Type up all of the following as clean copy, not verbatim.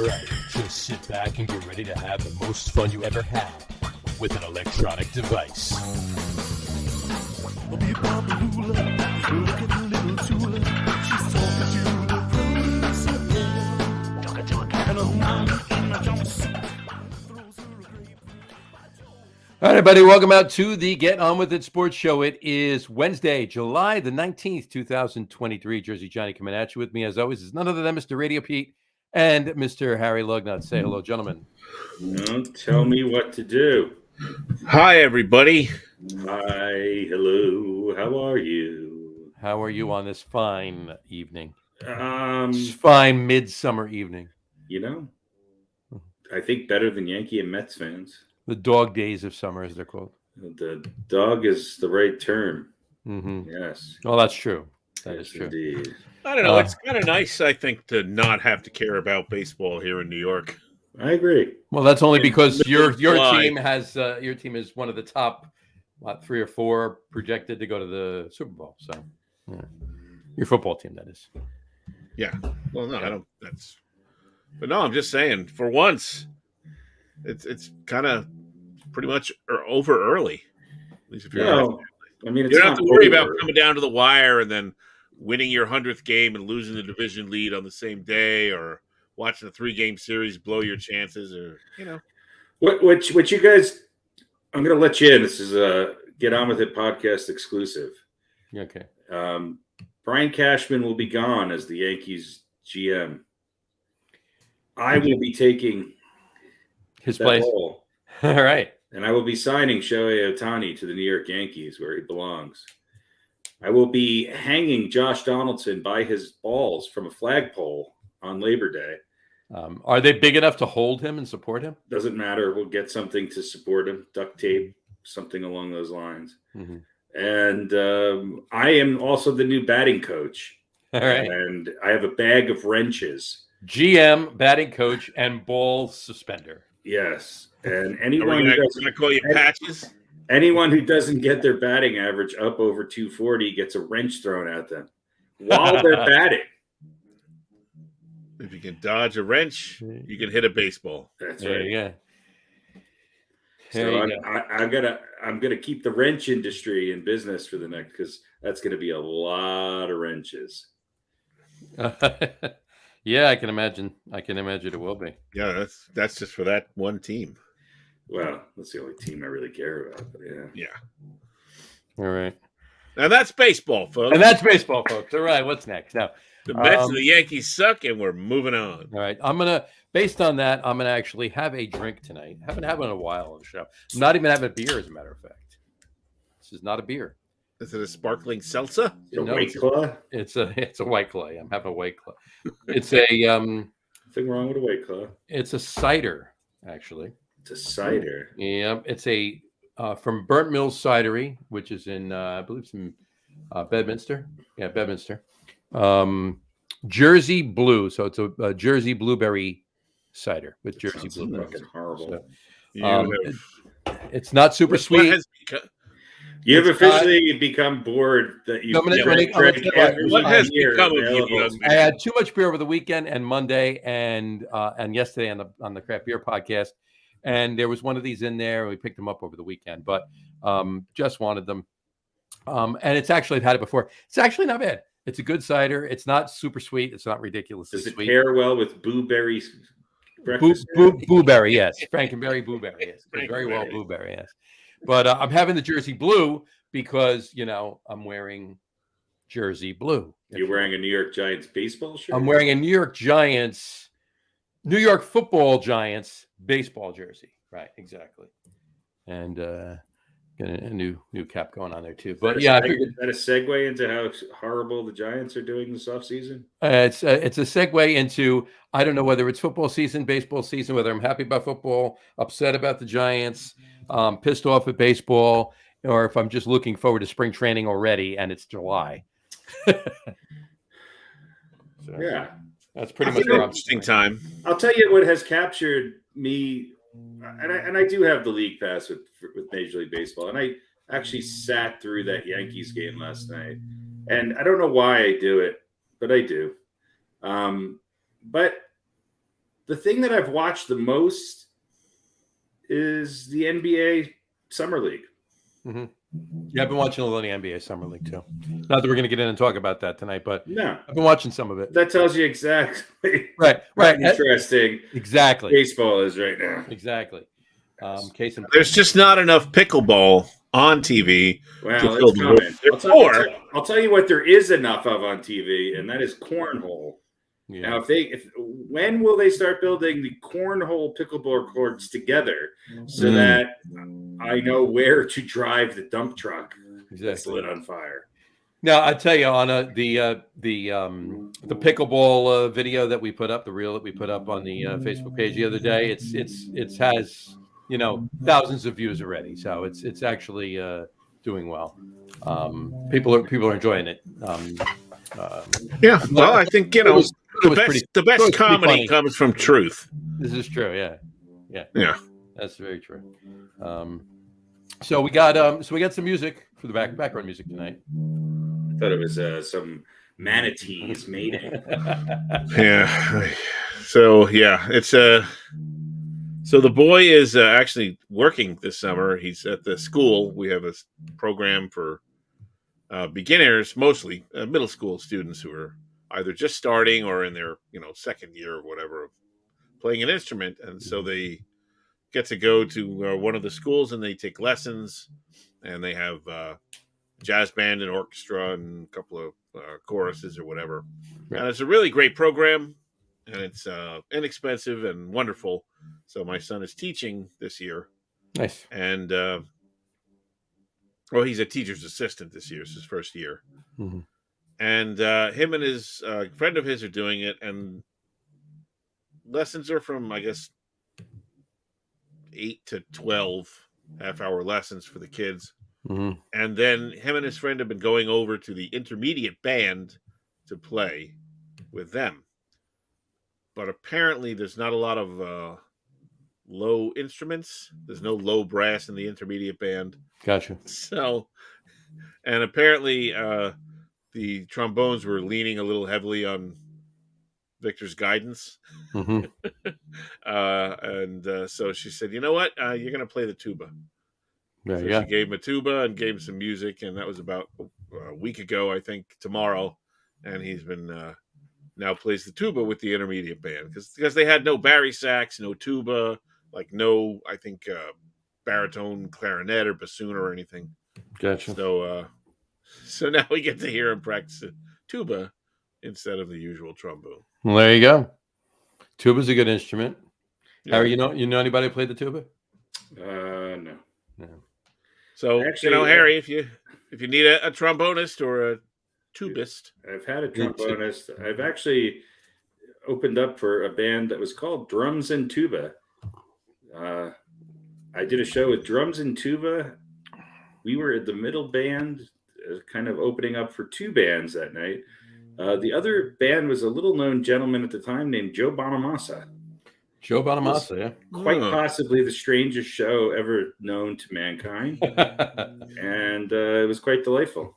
Alright, just sit back and get ready to have the most fun you ever had with an electronic device. All right, everybody, welcome out to the Get On With It Sports Show. It is Wednesday, July the 19th, 2023. Jersey Johnny coming at you. With me, as always, is none other than Mr. RadioPete and Mr. Harry Lug Nutz. Say hello, gentlemen. Don't tell me what to do. Hi, everybody. Hi, hello. How are you? How are you on this fine evening? This fine midsummer evening. You know, I think better than Yankee and Mets fans. The dog days of summer, as they're called. The dog is the right term. Mm-hmm. Yes. Well, that's true. That yes, is true. Indeed. I don't know. It's kind of nice, I think, to not have to care about baseball here in New York. I agree. Well, that's only because your team is one of the top, 3 or 4 projected to go to the Super Bowl. So, yeah. Your football team, that is. Yeah. Well, no, I don't. But no, I'm just saying. For once, it's kind of pretty much over early. At least if you're. I mean, you don't have to worry about coming down to the wire and then winning your 100th game and losing the division lead on the same day, or watching a 3-game series blow your chances, or What you guys? I'm going to let you in. This is a Get On With It podcast exclusive. Okay. Brian Cashman will be gone as the Yankees GM. I will be taking his place. Role. All right. And I will be signing Shohei Ohtani to the New York Yankees, where he belongs. I will be hanging Josh Donaldson by his balls from a flagpole on Labor Day. Are they big enough to hold him and support him? Doesn't matter. We'll get something to support him, duct tape, something along those lines. Mm-hmm. And I am also the new batting coach. All right. And I have a bag of wrenches. GM, batting coach, and ball suspender. Yes. And anyone who doesn't get their batting average up over 240 gets a wrench thrown at them while they're batting. If you can dodge a wrench, you can hit a baseball. That's right. Yeah. So I'm gonna keep the wrench industry in business for the next, because that's gonna be a lot of wrenches. Yeah, I can imagine. It will be. Yeah, that's just for that one team. Well, that's the only team I really care about. But yeah. All right. Now that's baseball, folks. All right. What's next? Now, the Mets and the Yankees suck, and we're moving on. All right. Based on that, I'm gonna actually have a drink tonight. Haven't had one in a while on the show. I'm not even having a beer, as a matter of fact. This is not a beer. Is it a sparkling seltzer? White Claw? It's a White Claw. I'm having a White Claw. It's a nothing wrong with a White Claw. It's a cider, actually. It's a cider. Yeah, it's a from Burnt Mills Cidery, which is in I believe it's in Bedminster. Yeah, Bedminster. Jersey Blue. So it's a Jersey blueberry cider with Jersey blueberry. Fucking horrible. It's not super sweet. You have officially become bored that you. What has become of you? I had too much beer over the weekend and Monday and yesterday on the craft beer podcast, and there was one of these in there, and we picked them up over the weekend. But just wanted them, and it's actually I've had it before. It's actually not bad. It's a good cider. It's not super sweet. It's not ridiculously sweet. Does it pair well with blueberry? Blueberry, yes. Frankenberry, blueberry, yes. Very well, blueberry, yes. But I'm having the Jersey Blue because, I'm wearing Jersey Blue. You're wearing a New York Giants baseball shirt? I'm wearing a New York Football Giants baseball jersey. Right, exactly. And got a new cap going on there, too. But is that a segue into how horrible the Giants are doing this offseason? It's a segue into, I don't know whether it's football season, baseball season, whether I'm happy about football, upset about the Giants, pissed off at baseball, or if I'm just looking forward to spring training already and it's July. Yeah. That's pretty much an interesting time. I'll tell you what has captured me, and I do have the league pass with Major League Baseball, and I actually sat through that Yankees game last night, and I don't know why I do it, but I do. But the thing that I've watched the most is the NBA Summer League. Mm-hmm. Yeah, I've been watching a little of the NBA Summer League too. Not that we're going to get in and talk about that tonight, but No, I've been watching some of it. that tells you exactly Right. how interesting Exactly. baseball is right now. Exactly. Case in There's just not enough pickleball on TV. Well, it's coming. I'll tell you what there is enough of on TV, and that is cornhole. Yeah. Now, when will they start building the cornhole pickleball courts together so that I know where to drive the dump truck that's lit on fire? Now, I tell you, on the pickleball video that we put up, the reel that we put up on the Facebook page the other day, it has thousands of views already, so it's actually doing well. People are enjoying it. Yeah, well, I think the best comedy comes from truth. This is true. Yeah. That's very true. So we got some music for the background music tonight. I thought it was some manatees mating. Yeah. So it's so the boy is actually working this summer. He's at the school. We have a program for beginners, mostly middle school students who are either just starting or in their second year or whatever of playing an instrument, and so they get to go to one of the schools and they take lessons, and they have jazz band and orchestra and a couple of choruses or whatever. Right. And it's a really great program, and it's inexpensive and wonderful. So my son is teaching this year. Nice. And he's a teacher's assistant this year. It's his first year. Mm-hmm. And him and his friend of his are doing it, and lessons are from, I guess, 8 to 12 half-hour lessons for the kids. Mm-hmm. And then him and his friend have been going over to the intermediate band to play with them. But apparently there's not a lot of low instruments. There's no low brass in the intermediate band. Gotcha. So, and apparently the trombones were leaning a little heavily on Victor's guidance. Mm-hmm. And so she said, you know what? You're going to play the tuba. So she gave him a tuba and gave him some music, and that was about a week ago, I think, tomorrow. And he's been now plays the tuba with the intermediate band because they had no bari sax, no tuba, like no, I think, baritone, clarinet, or bassoon or anything. Gotcha. So now we get to hear him practice the tuba instead of the usual trombone. Well, there you go. Tuba's a good instrument. Yeah. Harry, you know anybody who played the tuba? No. So actually, Harry, if you need a trombonist or a tubist, I've had a trombonist. I've actually opened up for a band that was called Drums and Tuba. I did a show with drums and tuba. We were at the middle band, kind of opening up for two bands that night. The other band was a little-known gentleman at the time named Joe Bonamassa. Joe Bonamassa, yeah. Quite possibly the strangest show ever known to mankind. And it was quite delightful.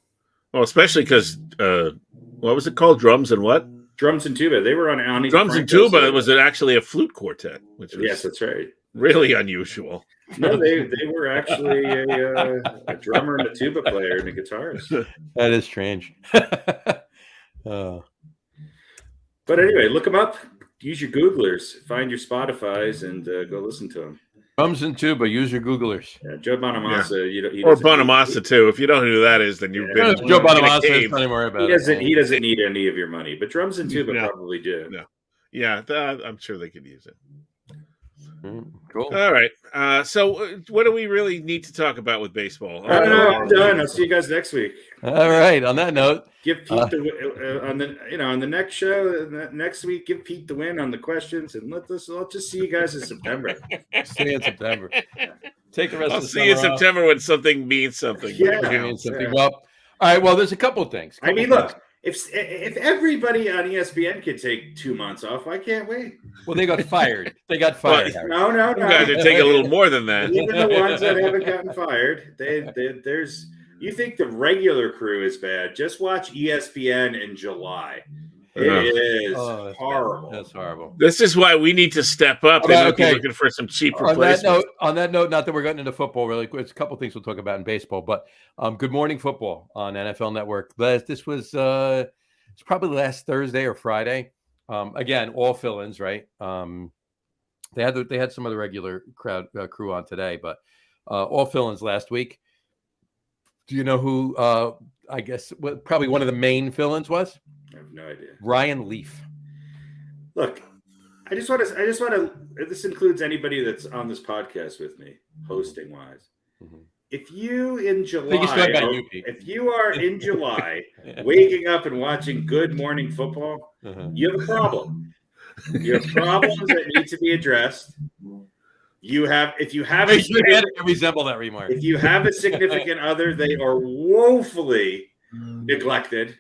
Well, especially because, what was it called? Drums and what? Drums and tuba. They were on Ani. Drums and tuba. Was it actually a flute quartet? Which was yes, that's right. Really unusual. No, they were actually a drummer and a tuba player and a guitarist. That is strange. But anyway, look them up. Use your Googlers. Find your Spotifys and go listen to them. Drums and tuba. Use your Googlers. Yeah, Joe Bonamassa. Yeah. Or Bonamassa too. If you don't know who that is, then you've been. Joe Bonamassa. Don't worry about it. He doesn't need any of your money, but drums and tuba probably do. No. Yeah, I'm sure they could use it. Cool. All right. So, what do we really need to talk about with baseball? I'm done. I'll see you guys next week. All right. On that note, give Pete on the next show next week. Give Pete the win on the questions, and let's just see you guys in September. See you in September. Take the rest. I'll of the see you in September when something means something. Yeah. Means something. Well, all right. Well, there's a couple of things. Look. If everybody on ESPN could take 2 months off, why can't we? Well, they got fired. No. You guys are taking a little more than that. Even the ones that haven't gotten fired, there's. You think the regular crew is bad? Just watch ESPN in July. It is that's horrible. bad. That's horrible. This is why we need to step up. They might be looking for some cheap replacements. On that note, not that we're getting into football really quick, it's a couple things we'll talk about in baseball, but Good Morning Football on NFL Network. This was it's probably last Thursday or Friday. Again, all fill-ins, right? They had some of the regular crew on today, but all fill-ins last week. Do you know who? I guess probably one of the main fill-ins was. I have no idea. Ryan Leaf. Look, I just want to. This includes anybody that's on this podcast with me, hosting wise. Mm-hmm. If you in July, if you are in July, waking up and watching Good Morning Football, you have a problem. You have problems that need to be addressed. If you have resemble that remark. If you have a significant other, they are woefully neglected.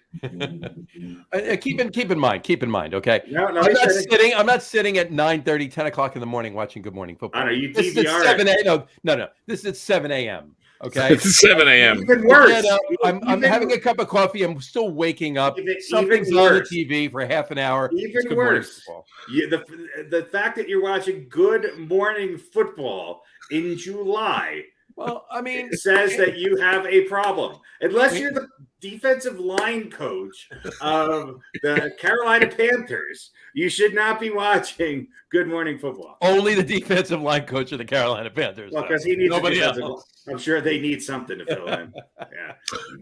Keep in mind. Okay, I'm not sitting at 9:30, 10 o'clock in the morning watching Good Morning Football. I know you this is at 7 a.m. No. This is at 7 a.m. Okay, it's 7 a.m. Even worse. I'm having a cup of coffee. I'm still waking up. Something's on the TV for half an hour. Even worse. The fact that you're watching Good Morning Football in July. Well, I mean, it says that you have a problem. Unless you're the defensive line coach of the Carolina Panthers, you should not be watching Good Morning Football. Only the defensive line coach of the Carolina Panthers. Well, because he needs nobody else. I'm sure they need something to fill in. Yeah.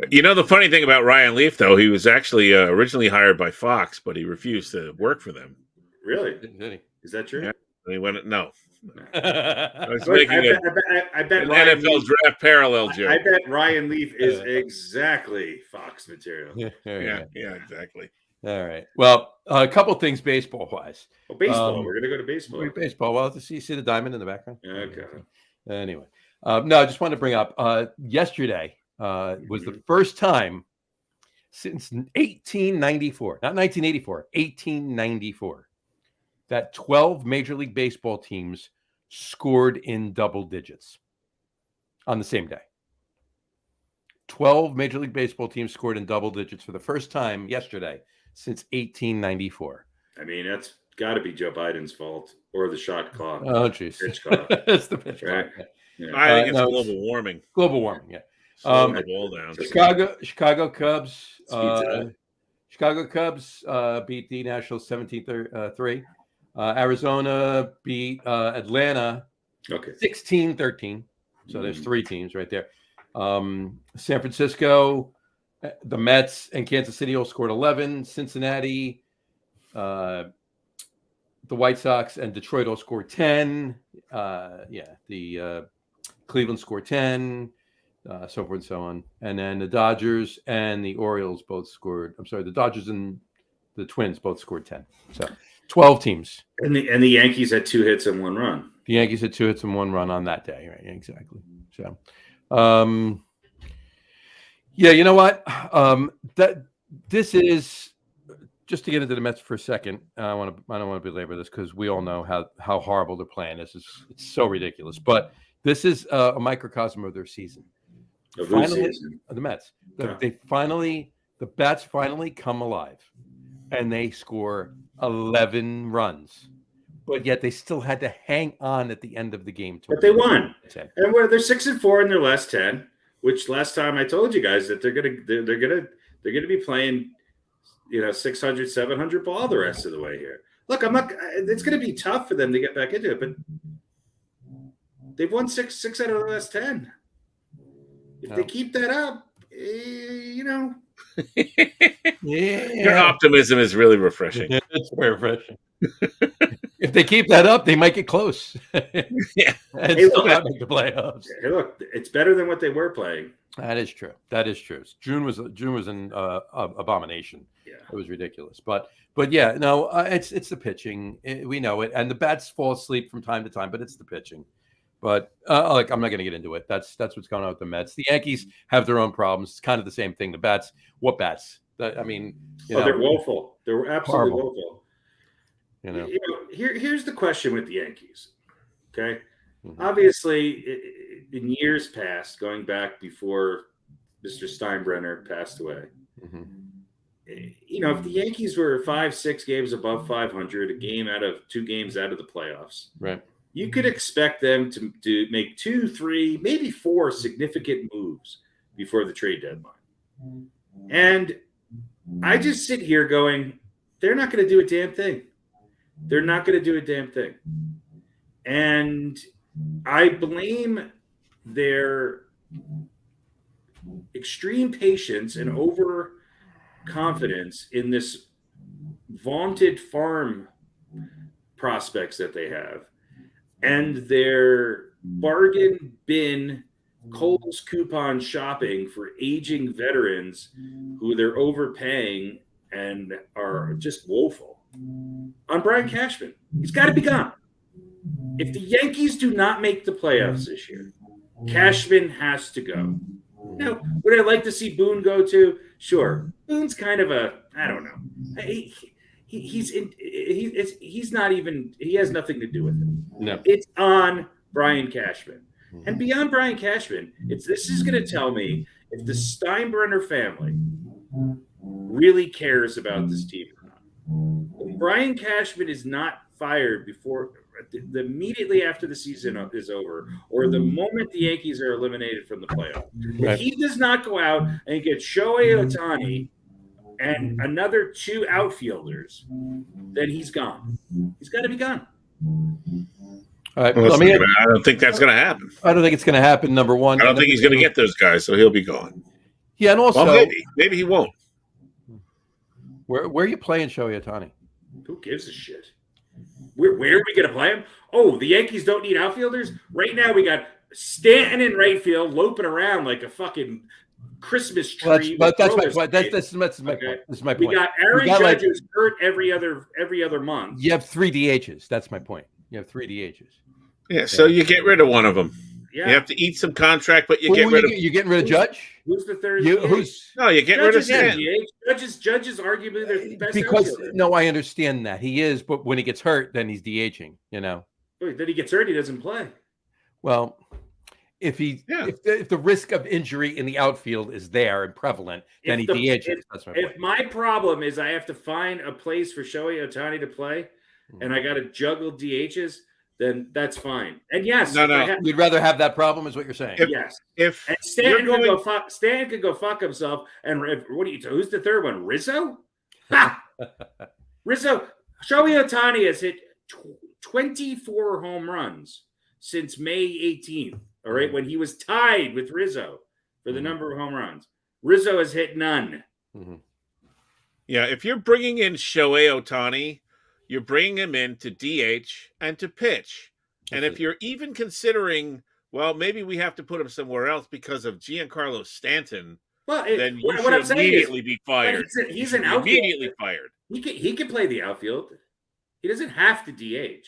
You know, the funny thing about Ryan Leaf, though, he was actually originally hired by Fox, but he refused to work for them. Really? Is that true? Yeah. He went, no. I was making I bet an NFL draft parallel joke. I bet Ryan Leaf is exactly Fox material. Yeah, exactly. All right. Well, a couple things baseball wise. Well, baseball. We're gonna go to baseball. Baseball. Well, see the diamond in the background. Okay. Anyway, no, I just wanted to bring up. Yesterday was the first time since 1894, not 1984, 1894. That 12 Major League Baseball teams scored in double digits on the same day. 12 Major League Baseball teams scored in double digits for the first time yesterday since 1894. I mean, that's got to be Joe Biden's fault or the shot clock. Oh, jeez. Pitch clock. It's the pitch right? clock. Yeah. I think it's global warming. Global warming, yeah. Slowing the ball down. Chicago Cubs. Chicago Cubs beat the Nationals 17-3. Arizona beat Atlanta 16-13. So there's three teams right there. San Francisco, the Mets, and Kansas City all scored 11. Cincinnati, the White Sox, and Detroit all scored 10. The Cleveland scored 10, so forth and so on. And then the Dodgers and the Orioles both scored. I'm sorry, the Dodgers and the Twins both scored 10. So 12 teams. And the Yankees had 2 hits and 1 run. The Yankees had 2 hits and 1 run on that day, right? Exactly. So, you know what? This is just to get into the Mets for a second. I don't want to belabor this because we all know how horrible their plan is. It's so ridiculous. But this is a microcosm of their season. The Mets. The bats finally come alive, and they score 11 runs, but yet they still had to hang on at the end of the game. But they won, and they're 6-4 in their last 10. Which last time I told you guys that they're gonna be playing, 600, 700 ball the rest of the way here. Look, it's gonna be tough for them to get back into it, but they've won six out of the last 10. If they keep that up, Your optimism is really refreshing. Yeah, it's very refreshing. If they keep that up, they might get close. Yeah, and still not make the playoffs. Hey, look, it's better than what they were playing. That is true. June was an abomination. Yeah, it was ridiculous. But yeah, no, it's the pitching. We know it, and the bats fall asleep from time to time. But it's the pitching. But I'm not going to get into it. That's what's going on with the Mets. The Yankees have their own problems. It's kind of the same thing. The bats. What bats? They're woeful. They're absolutely woeful. Here's the question with the Yankees. Okay, obviously, in years past, going back before Mr. Steinbrenner passed away, if the Yankees were 5-6 games above 500, two games out of the playoffs, Right. you could expect them to make 2, 3, maybe 4 significant moves before the trade deadline. And I just sit here going, they're not going to do a damn thing. They're not going to do a damn thing. And I blame their extreme patience and overconfidence in this vaunted farm prospects that they have, and their bargain bin Kohl's coupon shopping for aging veterans who they're overpaying and are just woeful. On Brian Cashman, he's got to be gone. If the Yankees do not make the playoffs this year, Cashman has to go. Now, would I like to see Boone go too? Sure. Boone's kind of I don't know. He's not even, he has nothing to do with it. No. It's on Brian Cashman. And beyond Brian Cashman, this is going to tell me if the Steinbrenner family really cares about this team or not. If Brian Cashman is not fired immediately after the season is over, or the moment the Yankees are eliminated from the playoffs, if he does not go out and get Shohei Ohtani and another 2 outfielders, then he's gone. He's got to be gone. All right. Well, I don't think that's going to happen. I don't think it's going to happen. Number one, I don't think he's going to get those guys, so he'll be gone. Yeah, and also, well, maybe he won't. Where are you playing Shohei Ohtani? Who gives a shit? Where are we going to play him? Oh, the Yankees don't need outfielders? Right now we got Stanton in right field loping around like a fucking Christmas tree. But that's my point. This is my point. This is my point. We got Aaron Judge who's hurt every other month. You have 3 DHs. That's my point. You have 3 DHs. Yeah, so you get rid of one of them. Yeah. You have to eat some contract, but you get rid of. You're getting rid of Judge? Who's the third? You're getting rid of Stanton. Judge is arguably the best outfielder. No, I understand that he is, but when he gets hurt, then he's DHing. Then he gets hurt, he doesn't play. Well, if the risk of injury in the outfield is there and prevalent, then he DHs. That's my point. If my problem is I have to find a place for Shohei Ohtani to play, and I got to juggle DHs, then that's fine. And yes, you'd rather have that problem, is what you're saying. And Stanton could go fuck himself. And who's the third one? Rizzo? Rizzo. Shohei Ohtani has hit 24 home runs since May 18th. All right, when he was tied with Rizzo for the number of home runs. Rizzo has hit none. Mm-hmm. Yeah, if you're bringing in Shohei Ohtani, you're bringing him in to DH and to pitch. And if you're even considering, well, maybe we have to put him somewhere else because of Giancarlo Stanton, then you should immediately be fired. He's an outfielder. Immediately fired. He can play the outfield. He doesn't have to DH.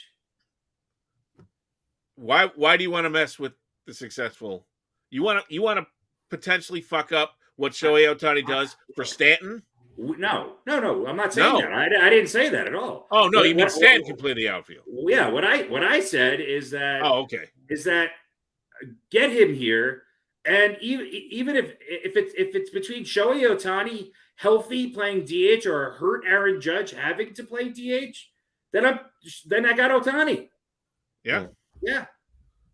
Why do you want to mess with the successful? You want to potentially fuck up what Shohei Ohtani does for Stanton? No. I'm not saying that. I didn't say that at all. Oh no, you mean Stanton can play the outfield? Yeah. What I said is that. Oh, okay. Is that get him here, and even if it's between Shohei Ohtani healthy playing DH or hurt Aaron Judge having to play DH, then I got Ohtani. Yeah. Yeah.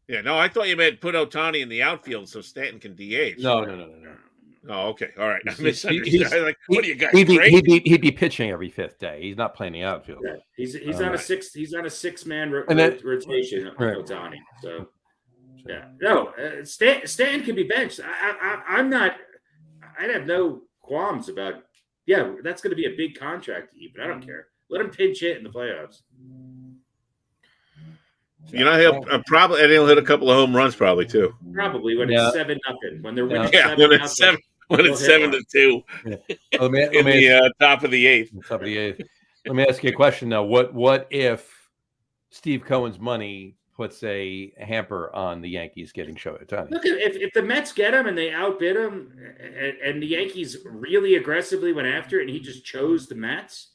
Yeah. No, I thought you meant put Ohtani in the outfield so Stanton can DH. No. Oh, okay. All right. I misunderstood. What do you got? He'd be pitching every 5th day. He's not playing the outfield. Yeah. He's on a 6-man rotation. Ohtani. So yeah. No. Stanton can be benched. I'm not. I'd have no qualms about. Yeah, that's going to be a big contract to eat, but I don't care. Let him pinch hit in the playoffs. He'll probably he'll hit a couple of home runs probably too. Probably when it's 7-0. When they're winning when it's 7-2. Yeah. In the top of the 8th. Top of the 8th. Let me ask you a question now. What if Steve Cohen's money puts a hamper on the Yankees getting Shohei Ohtani? Look, if the Mets get him and they outbid him, and the Yankees really aggressively went after it, and he just chose the Mets,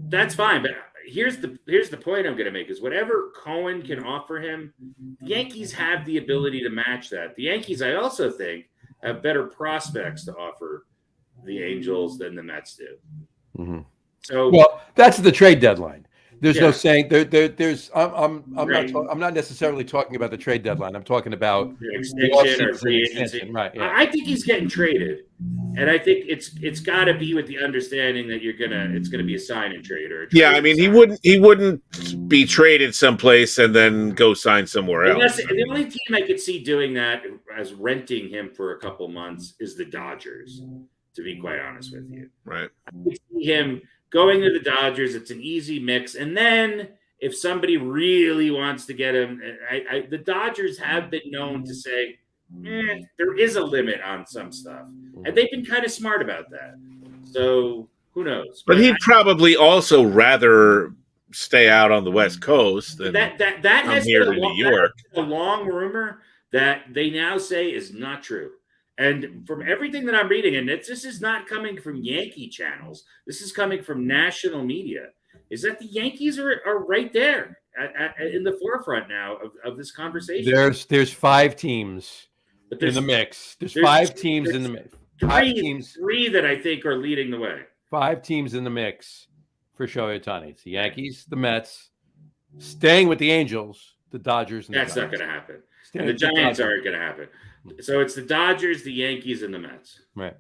that's fine. But here's the point I'm going to make is whatever Cohen can offer him, the Yankees have the ability to match that. The Yankees, I also think, have better prospects to offer the Angels than the Mets do. Mm-hmm. So, well, that's the trade deadline. There's no Yeah. saying there's. I'm Right. I'm not necessarily talking about the trade deadline. I'm talking about the the extension or offseason free extension. agency. Right. Yeah. I think he's getting traded, and I think it's got to be with the understanding that it's gonna be a sign and trade or a trade. Yeah, I mean, he wouldn't be traded someplace and then go sign somewhere Unless else. the only team I could see doing that as renting him for a couple months is the Dodgers. To be quite honest with you, Right. I could see him going to the Dodgers. It's an easy mix, and then if somebody really wants to get him, the Dodgers have been known to say there is a limit on some stuff, and they've been kind of smart about that. So who knows? But he'd probably also rather stay out on the West Coast than that come has here been to New York. a long rumor that they now say is not true. And from everything that I'm reading, and this is not coming from Yankee channels, this is coming from national media, is that the Yankees are right there in the forefront now of this conversation. There's 5 teams But in the mix. There's 5 teams in the mix. 3 that I think are leading the way. 5 teams in the mix for Shohei Ohtani. It's the Yankees, the Mets, staying with the Angels, the Dodgers. And That's the not going to happen. And the Giants aren't going to happen. So it's the Dodgers, the Yankees, and the Mets. Right.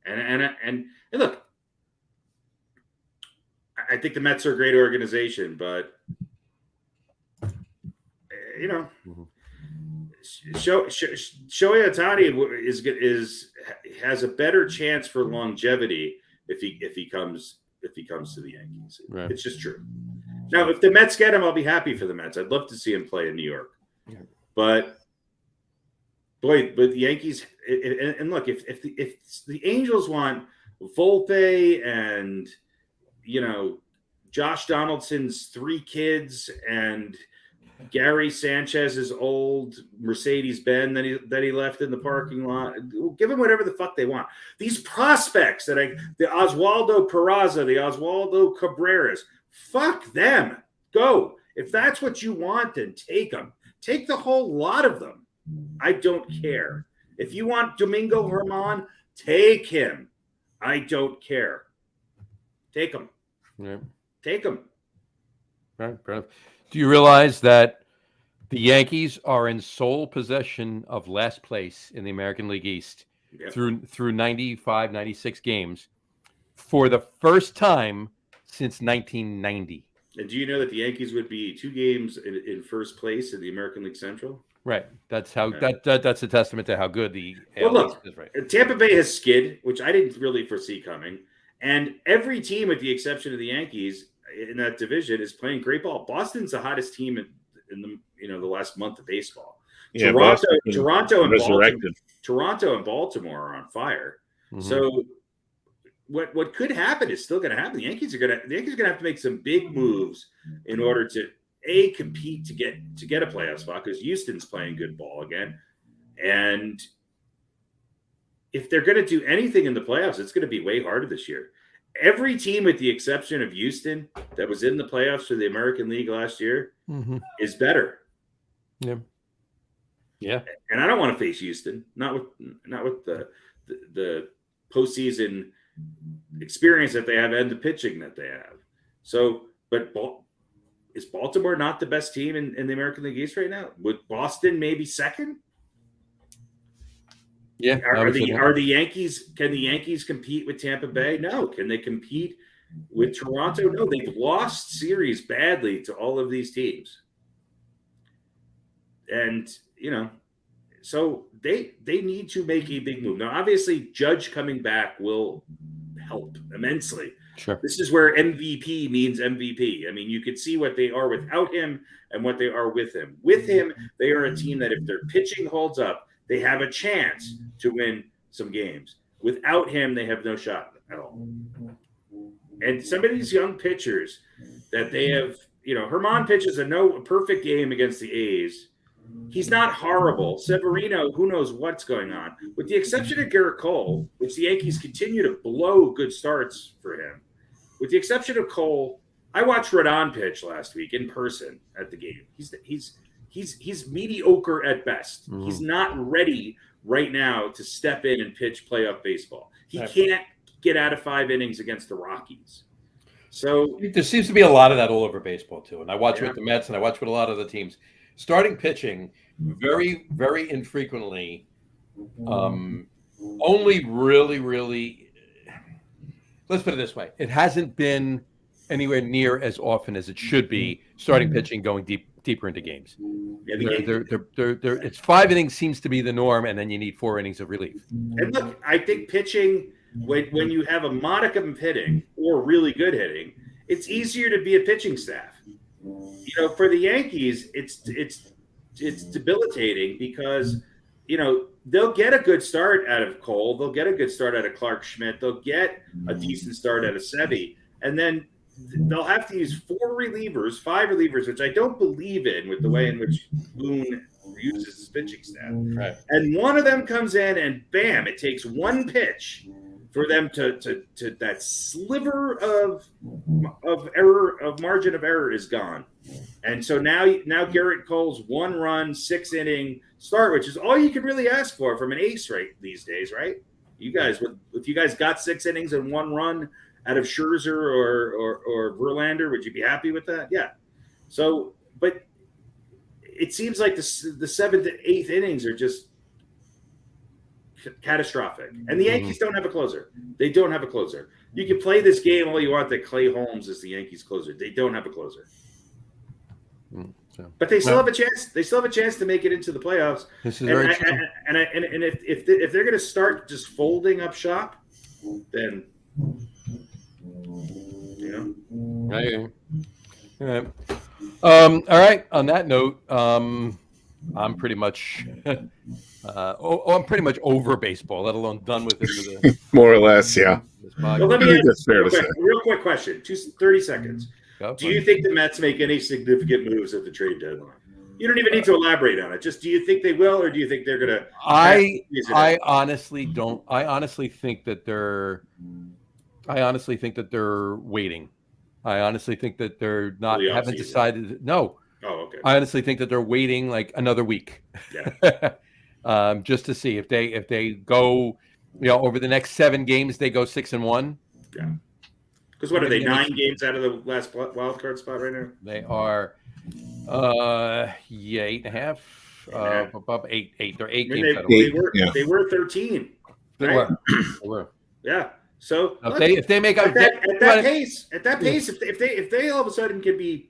And look, I think the Mets are a great organization, but Shohei Ohtani has a better chance for longevity if he comes to the Yankees. Right. It's just true. Now, if the Mets get him, I'll be happy for the Mets. I'd love to see him play in New York. Yeah. But the Yankees, and look, if the Angels want Volpe and Josh Donaldson's 3 kids and Gary Sanchez's old Mercedes-Benz that he left in the parking lot, give them whatever the fuck they want. These prospects the Oswaldo Peraza, the Oswaldo Cabreras, fuck them. Go. If that's what you want, then take them. Take the whole lot of them. I don't care. If you want Domingo Germán, take him. I don't care. Take him. Yeah. Take him. Right. Fair enough. Do you realize that the Yankees are in sole possession of last place in the American League East through 95, 96 games for the first time since 1990? And do you know that the Yankees would be 2 games in first place in the American League Central? Right. That's how that's a testament to how good the AL East is. Right. Tampa Bay has skid, which I didn't really foresee coming. And every team, with the exception of the Yankees in that division, is playing great ball. Boston's the hottest team in the last month of baseball. Yeah, Toronto and Baltimore are on fire. Mm-hmm. So what could happen is still going to happen. The Yankees are going to have to make some big moves in order to compete to get a playoff spot, because Houston's playing good ball again. And if they're going to do anything in the playoffs, it's going to be way harder this year. Every team, with the exception of Houston, that was in the playoffs for the American League last year, is better. Yeah. Yeah. And I don't want to face Houston, not with the postseason experience that they have and the pitching that they have. So, but is Baltimore not the best team in the American League East right now? Would Boston maybe second? Yeah. Are the Yankees? Can the Yankees compete with Tampa Bay? No. Can they compete with Toronto? No. They've lost series badly to all of these teams, and so they need to make a big move. Now, obviously, Judge coming back will help immensely. Sure. This is where MVP means MVP. I mean, you could see what they are without him and what they are with him. With him, they are a team that if their pitching holds up, they have a chance to win some games. Without him, they have no shot at all. And some of these young pitchers that they have, Germán pitches a perfect game against the A's. He's not horrible. Severino, who knows what's going on. With the exception of Garrett Cole, which the Yankees continue to blow good starts for him. With the exception of Cole, I watched Rodon pitch last week in person at the game. He's mediocre at best. Mm-hmm. He's not ready right now to step in and pitch playoff baseball. He can't get out of 5 innings against the Rockies. So There seems to be a lot of that all over baseball too. And I watch Yeah. with the Mets and I watch with a lot of the teams. Starting pitching very, very infrequently. Only really, let's put it this way. It hasn't been anywhere near as often as it should be starting pitching going deeper into games. It's 5 innings seems to be the norm, and then you need 4 innings of relief. And look, I think pitching, when you have a modicum of hitting or really good hitting, it's easier to be a pitching staff. For the Yankees, it's debilitating because, they'll get a good start out of Cole. They'll get a good start out of Clark Schmidt. They'll get a decent start out of Sevy. And then they'll have to use 5 relievers, which I don't believe in with the way in which Boone uses his pitching staff. Right. And one of them comes in and bam, it takes one pitch for them to that sliver of error, of margin of error is gone. And so now Garrett Cole's 1 run, 6 inning start, which is all you can really ask for from an ace right these days, right? You guys, if you guys got 6 innings and 1 run out of Scherzer or Verlander, would you be happy with that? Yeah. So, but it seems like the 7th and 8th innings are just catastrophic. And the Yankees don't have a closer. They don't have a closer. You can play this game all you want that Clay Holmes is the Yankees closer. They don't have a closer. But they still have a chance. They still have a chance to make it into the playoffs. This is very true. And if they're going to start just folding up shop, then Right. All right. On that note, I'm pretty much I'm pretty much over baseball, let alone done with it. More or less, yeah. Well, let me ask real quick question. 30 seconds. Do you think the Mets make any significant moves at the trade deadline? You don't even need to elaborate on it. Just, do you think they will, or do you think they're going to? I honestly don't. I honestly think that they're waiting. I honestly think that they're not, haven't decided. No. Oh, okay. I honestly think that they're waiting like another week. Yeah. Just to see if they go, over the next 7 games, they go 6-1. Yeah. Because what are they, 9 games out of the last wild card spot right now? They are, 8.5. Above 8. They're 8 games out of 8. They were 13. They were. Yeah. So if they make at that pace, if they all of a sudden can be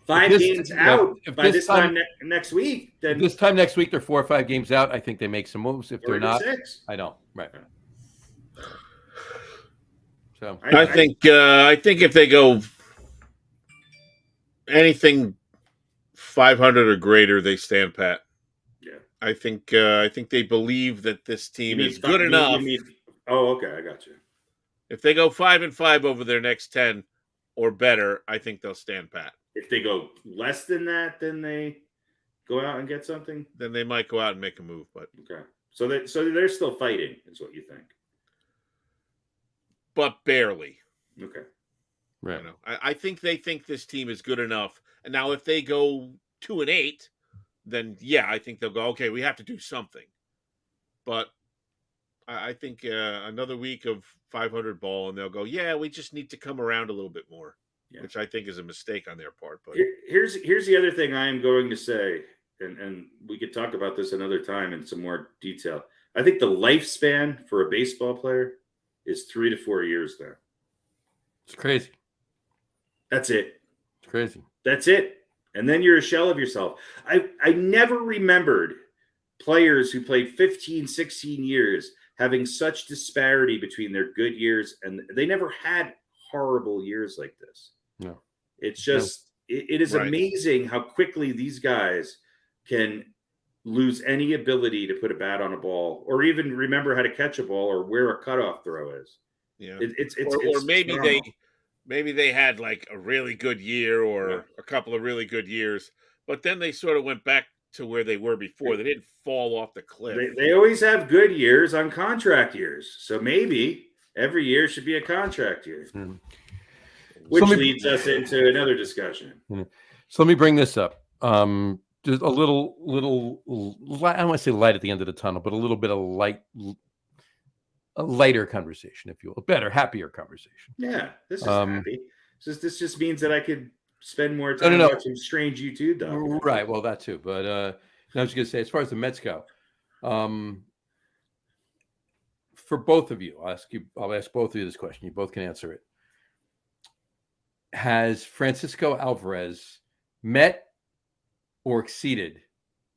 5 games out by this time next week, then this time next week they're 4 or 5 games out. I think they make some moves. If they're not, 6. I don't. Right. So I think if they go anything 500 or greater, they stand pat. Yeah. I think they believe that this team is good enough. Oh, okay, I got you. If they go 5-5 over their next 10 or better, I think they'll stand pat. If they go less than that, then they go out and get something. Then they might go out and make a move. But okay, so they're still fighting, is what you think? But barely. Okay, right. I think they think this team is good enough. And now, if they go 2-8, then yeah, I think they'll go. Okay, we have to do something. But I think another week of 500 ball, and they'll go, yeah, we just need to come around a little bit more, which I think is a mistake on their part. But here's the other thing I am going to say, and we could talk about this another time in some more detail. I think the lifespan for a baseball player is 3 to 4 years now. It's crazy. That's it. It's crazy. That's it. And then you're a shell of yourself. I never remembered players who played 15, 16 years having such disparity between their good years, and they never had horrible years like this. No. It's just, it is amazing how quickly these guys can lose any ability to put a bat on a ball, or even remember how to catch a ball or where a cutoff throw is. Yeah. Or maybe they had like a really good year or a couple of really good years, but then they sort of went back to where they were before. They didn't fall off the cliff. They always have good years on contract years. So maybe every year should be a contract year. Mm-hmm. Which leads us into another discussion. So let me bring this up. Just a little, I don't want to say light at the end of the tunnel, but a little bit of light. a lighter conversation, if you will, a better, happier conversation. Yeah, this is happy. This just means that I could spend more time No. watching strange YouTube documentaries. Right. Well, that too. But I was going to say, as far as the Mets go, for both of you, I'll ask both of you this question. You both can answer it. Has Francisco Alvarez met or exceeded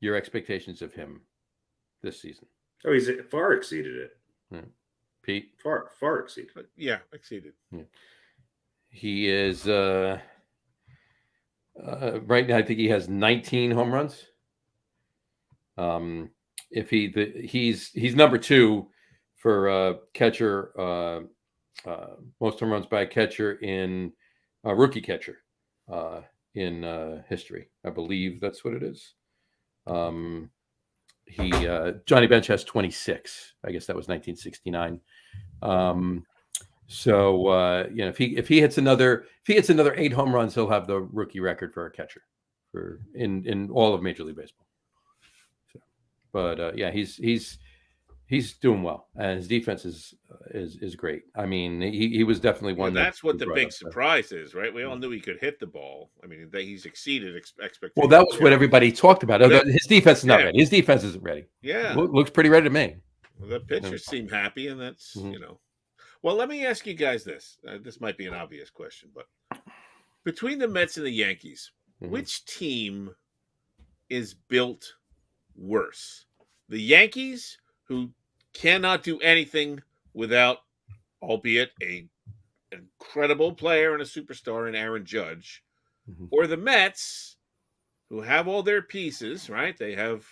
your expectations of him this season? Oh, he's far exceeded it. Pete? Far exceeded. Yeah, exceeded. Yeah. He is right now. I think he has 19 home runs. If he's number 2 for catcher, most home runs by a catcher in rookie catcher in history. I believe that's what it is. Johnny Bench has 26. I guess that was 1969. If he hits another 8 home runs, he'll have the rookie record for a catcher in all of Major League Baseball. So, but he's doing well, and his defense is great. I mean, he was definitely one. That's what the big surprise is, right? We all knew he could hit the ball. I mean, he's exceeded expectations. Well, that was what everybody talked about. His defense is not ready. His defense isn't ready. Yeah, looks pretty ready to me. Well, the pitchers seem happy, and that's Well, let me ask you guys this. This might be an obvious question, but between the Mets and the Yankees, which team is built worse? The Yankees, who cannot do anything without, albeit an incredible player and a superstar in Aaron Judge, or the Mets, who have all their pieces, right? They have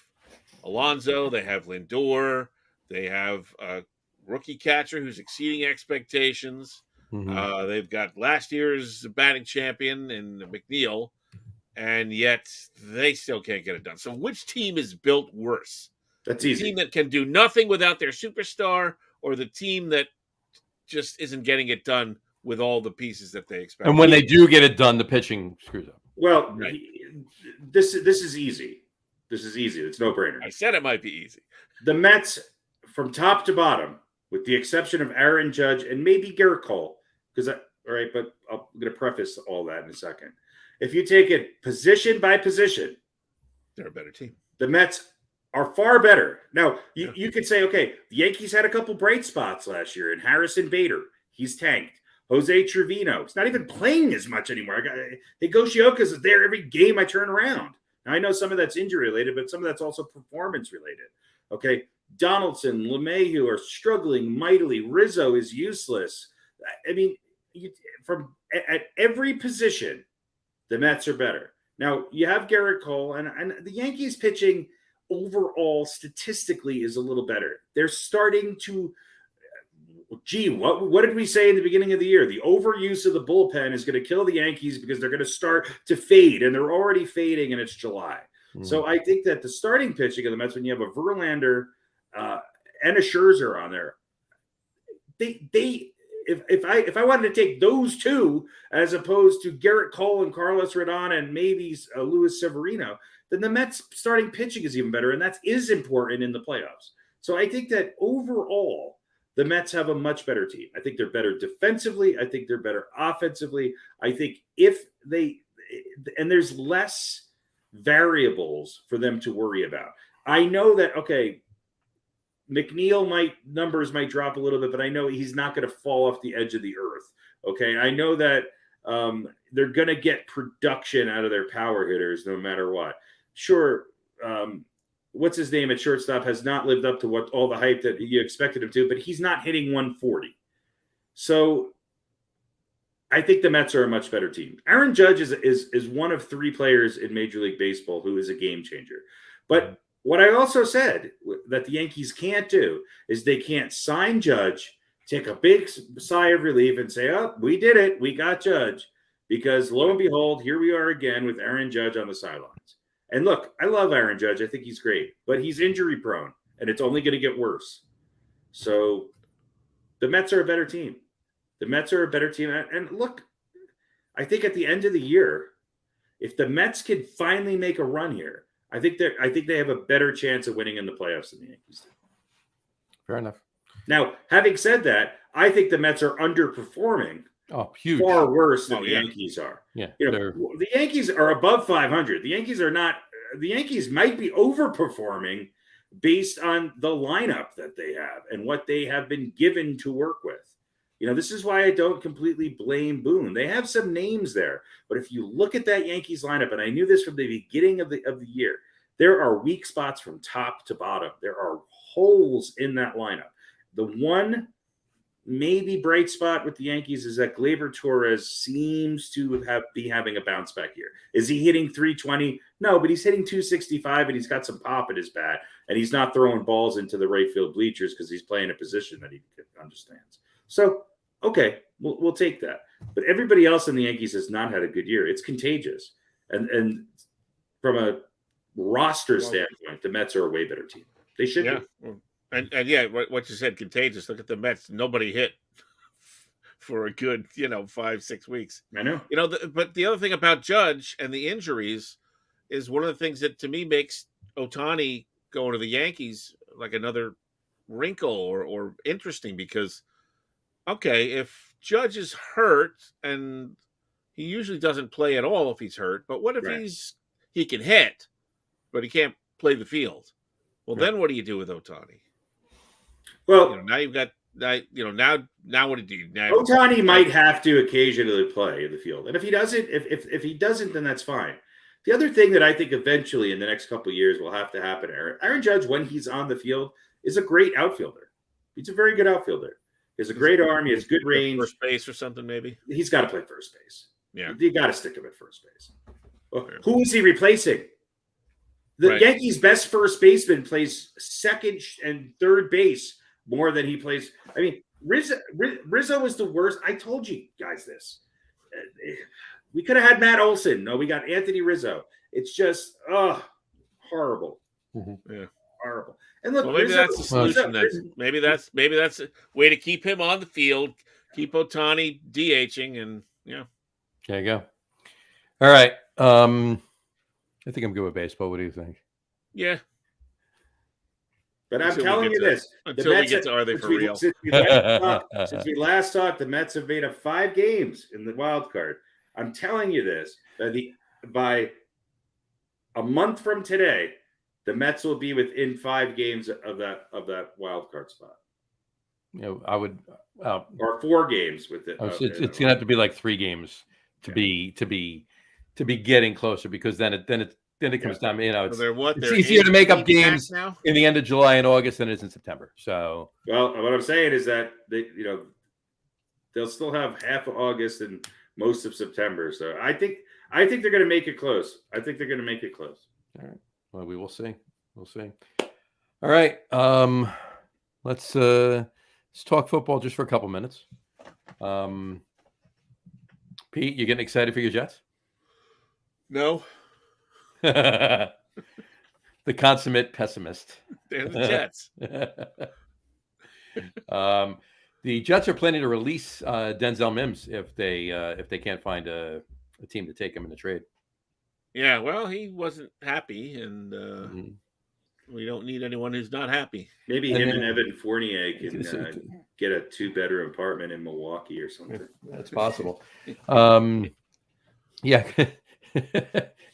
Alonso, they have Lindor, they have a rookie catcher who's exceeding expectations. They've got last year's batting champion in McNeil, and yet they still can't get it done. So which team is built worse? That's the easy. Team that can do nothing without their superstar, or the team that just isn't getting it done with all the pieces that they expect? And when they do get it done, the pitching screws up. Well, right. This is easy. This is easy. It's no brainer. I said it might be easy. The Mets, from top to bottom, with the exception of Aaron Judge and maybe Garrett Cole, but I'm going to preface all that in a second. If you take it position by position, they're a better team. The Mets are far better. Now, you could say, okay, the Yankees had a couple bright spots last year, and Harrison Bader, he's tanked. Jose Trevino, he's not even playing as much anymore. Higashioka's is there every game I turn around. Now, I know some of that's injury related, but some of that's also performance related. Okay, Donaldson, LeMahieu are struggling mightily. Rizzo is useless. I mean, at every position, the Mets are better. Now, you have Garrett Cole, and the Yankees pitching overall statistically is a little better. They're starting to, what did we say in the beginning of the year? The overuse of the bullpen is going to kill the Yankees because they're going to start to fade, and they're already fading, and it's July. So I think that the starting pitching of the Mets, when you have a Verlander and a Scherzer on there, if I wanted to take those two as opposed to Garrett Cole and Carlos Rodon and maybe Luis Severino, then the Mets starting pitching is even better, and that is important in the playoffs. So I think that overall, the Mets have a much better team. I think they're better defensively. I think they're better offensively. I think there's less variables for them to worry about. I know that, okay, McNeil numbers might drop a little bit, but I know he's not going to fall off the edge of the earth. Okay. I know that they're going to get production out of their power hitters no matter what. Sure. What's his name at shortstop has not lived up to what all the hype that you expected him to, but he's not hitting 140. So I think the Mets are a much better team. Aaron Judge is one of 3 players in Major League Baseball who is a game changer. But what I also said that the Yankees can't do is they can't sign Judge, take a big sigh of relief and say, oh, we did it. We got Judge. Because lo and behold, here we are again with Aaron Judge on the sidelines. And look, I love Aaron Judge. I think he's great. But he's injury prone, and it's only going to get worse. So the Mets are a better team. The Mets are a better team. And look, I think at the end of the year, if the Mets can finally make a run here, I think they have a better chance of winning in the playoffs than the Yankees do. Fair enough. Now, having said that, I think the Mets are underperforming Oh, huge. far worse than Oh, the yeah. Yankees are. Yeah, You know, the Yankees are above 500. The Yankees are not. The Yankees might be overperforming based on the lineup that they have and what they have been given to work with. You know, this is why I don't completely blame Boone. They have some names there, but if you look at that Yankees lineup, and I knew this from the beginning of the year, there are weak spots from top to bottom. There are holes in that lineup. The one maybe bright spot with the Yankees is that Gleyber Torres seems to be having a bounce back year. Is he hitting 320? No, but he's hitting 265 and he's got some pop at his bat, and he's not throwing balls into the right field bleachers because he's playing a position that he understands. So, okay, we'll take that. But everybody else in the Yankees has not had a good year. It's contagious. And from a roster standpoint, the Mets are a way better team. They should be. And yeah, what you said, contagious. Look at the Mets. Nobody hit for a good, 5-6 weeks. I know. But the other thing about Judge and the injuries is one of the things that to me makes Ohtani going to the Yankees like another wrinkle or interesting, because, okay, if Judge is hurt, and he usually doesn't play at all if he's hurt, but what if he can hit, but he can't play the field? Well, then what do you do with Ohtani? Well, now you've got now what do you do? Now Ohtani might have to occasionally play in the field, and if he doesn't, if he doesn't, then that's fine. The other thing that I think eventually in the next couple of years will have to happen, Aaron Judge, when he's on the field, is a great outfielder. He's a very good outfielder. He has a great arm. He has good range. First base or something, maybe. He's got to play first base. Yeah, you got to stick him at first base. Well, who is he replacing? The Yankees' best first baseman plays second and third base more than he plays. I mean, Rizzo is the worst. I told you guys this. We could have had Matt Olson. No, we got Anthony Rizzo. It's just horrible. Mm-hmm. Yeah, horrible. And look, maybe that's the solution. Maybe that's a way to keep him on the field, keep Ohtani DHing, and there you go. All right. I think I'm good with baseball. What do you think? Yeah. But I'm telling you this. Until we get to are they for real? Since we last talked, the Mets have made up 5 games in the wild card. I'm telling you this. By a month from today, the Mets will be within 5 games of that wild card spot. I would or 4 games with it. It's gonna have to be like 3 games to be getting closer, because then it comes down. It's easier to make up games now in the end of July and August than it is in September. So, well, what I'm saying is that they'll still have half of August and most of September. So I think they're going to make it close. I think they're going to make it close. All right. Well, we will see. We'll see. All right. Let's talk football just for a couple minutes. Pete, you getting excited for your Jets? No. The consummate pessimist. They're the Jets. The Jets are planning to release Denzel Mims if they can't find a team to take him in the trade. Yeah, well, he wasn't happy, and we don't need anyone who's not happy. Maybe him and Evan Fournier can get a 2-bedroom apartment in Milwaukee or something. That's possible. Yeah.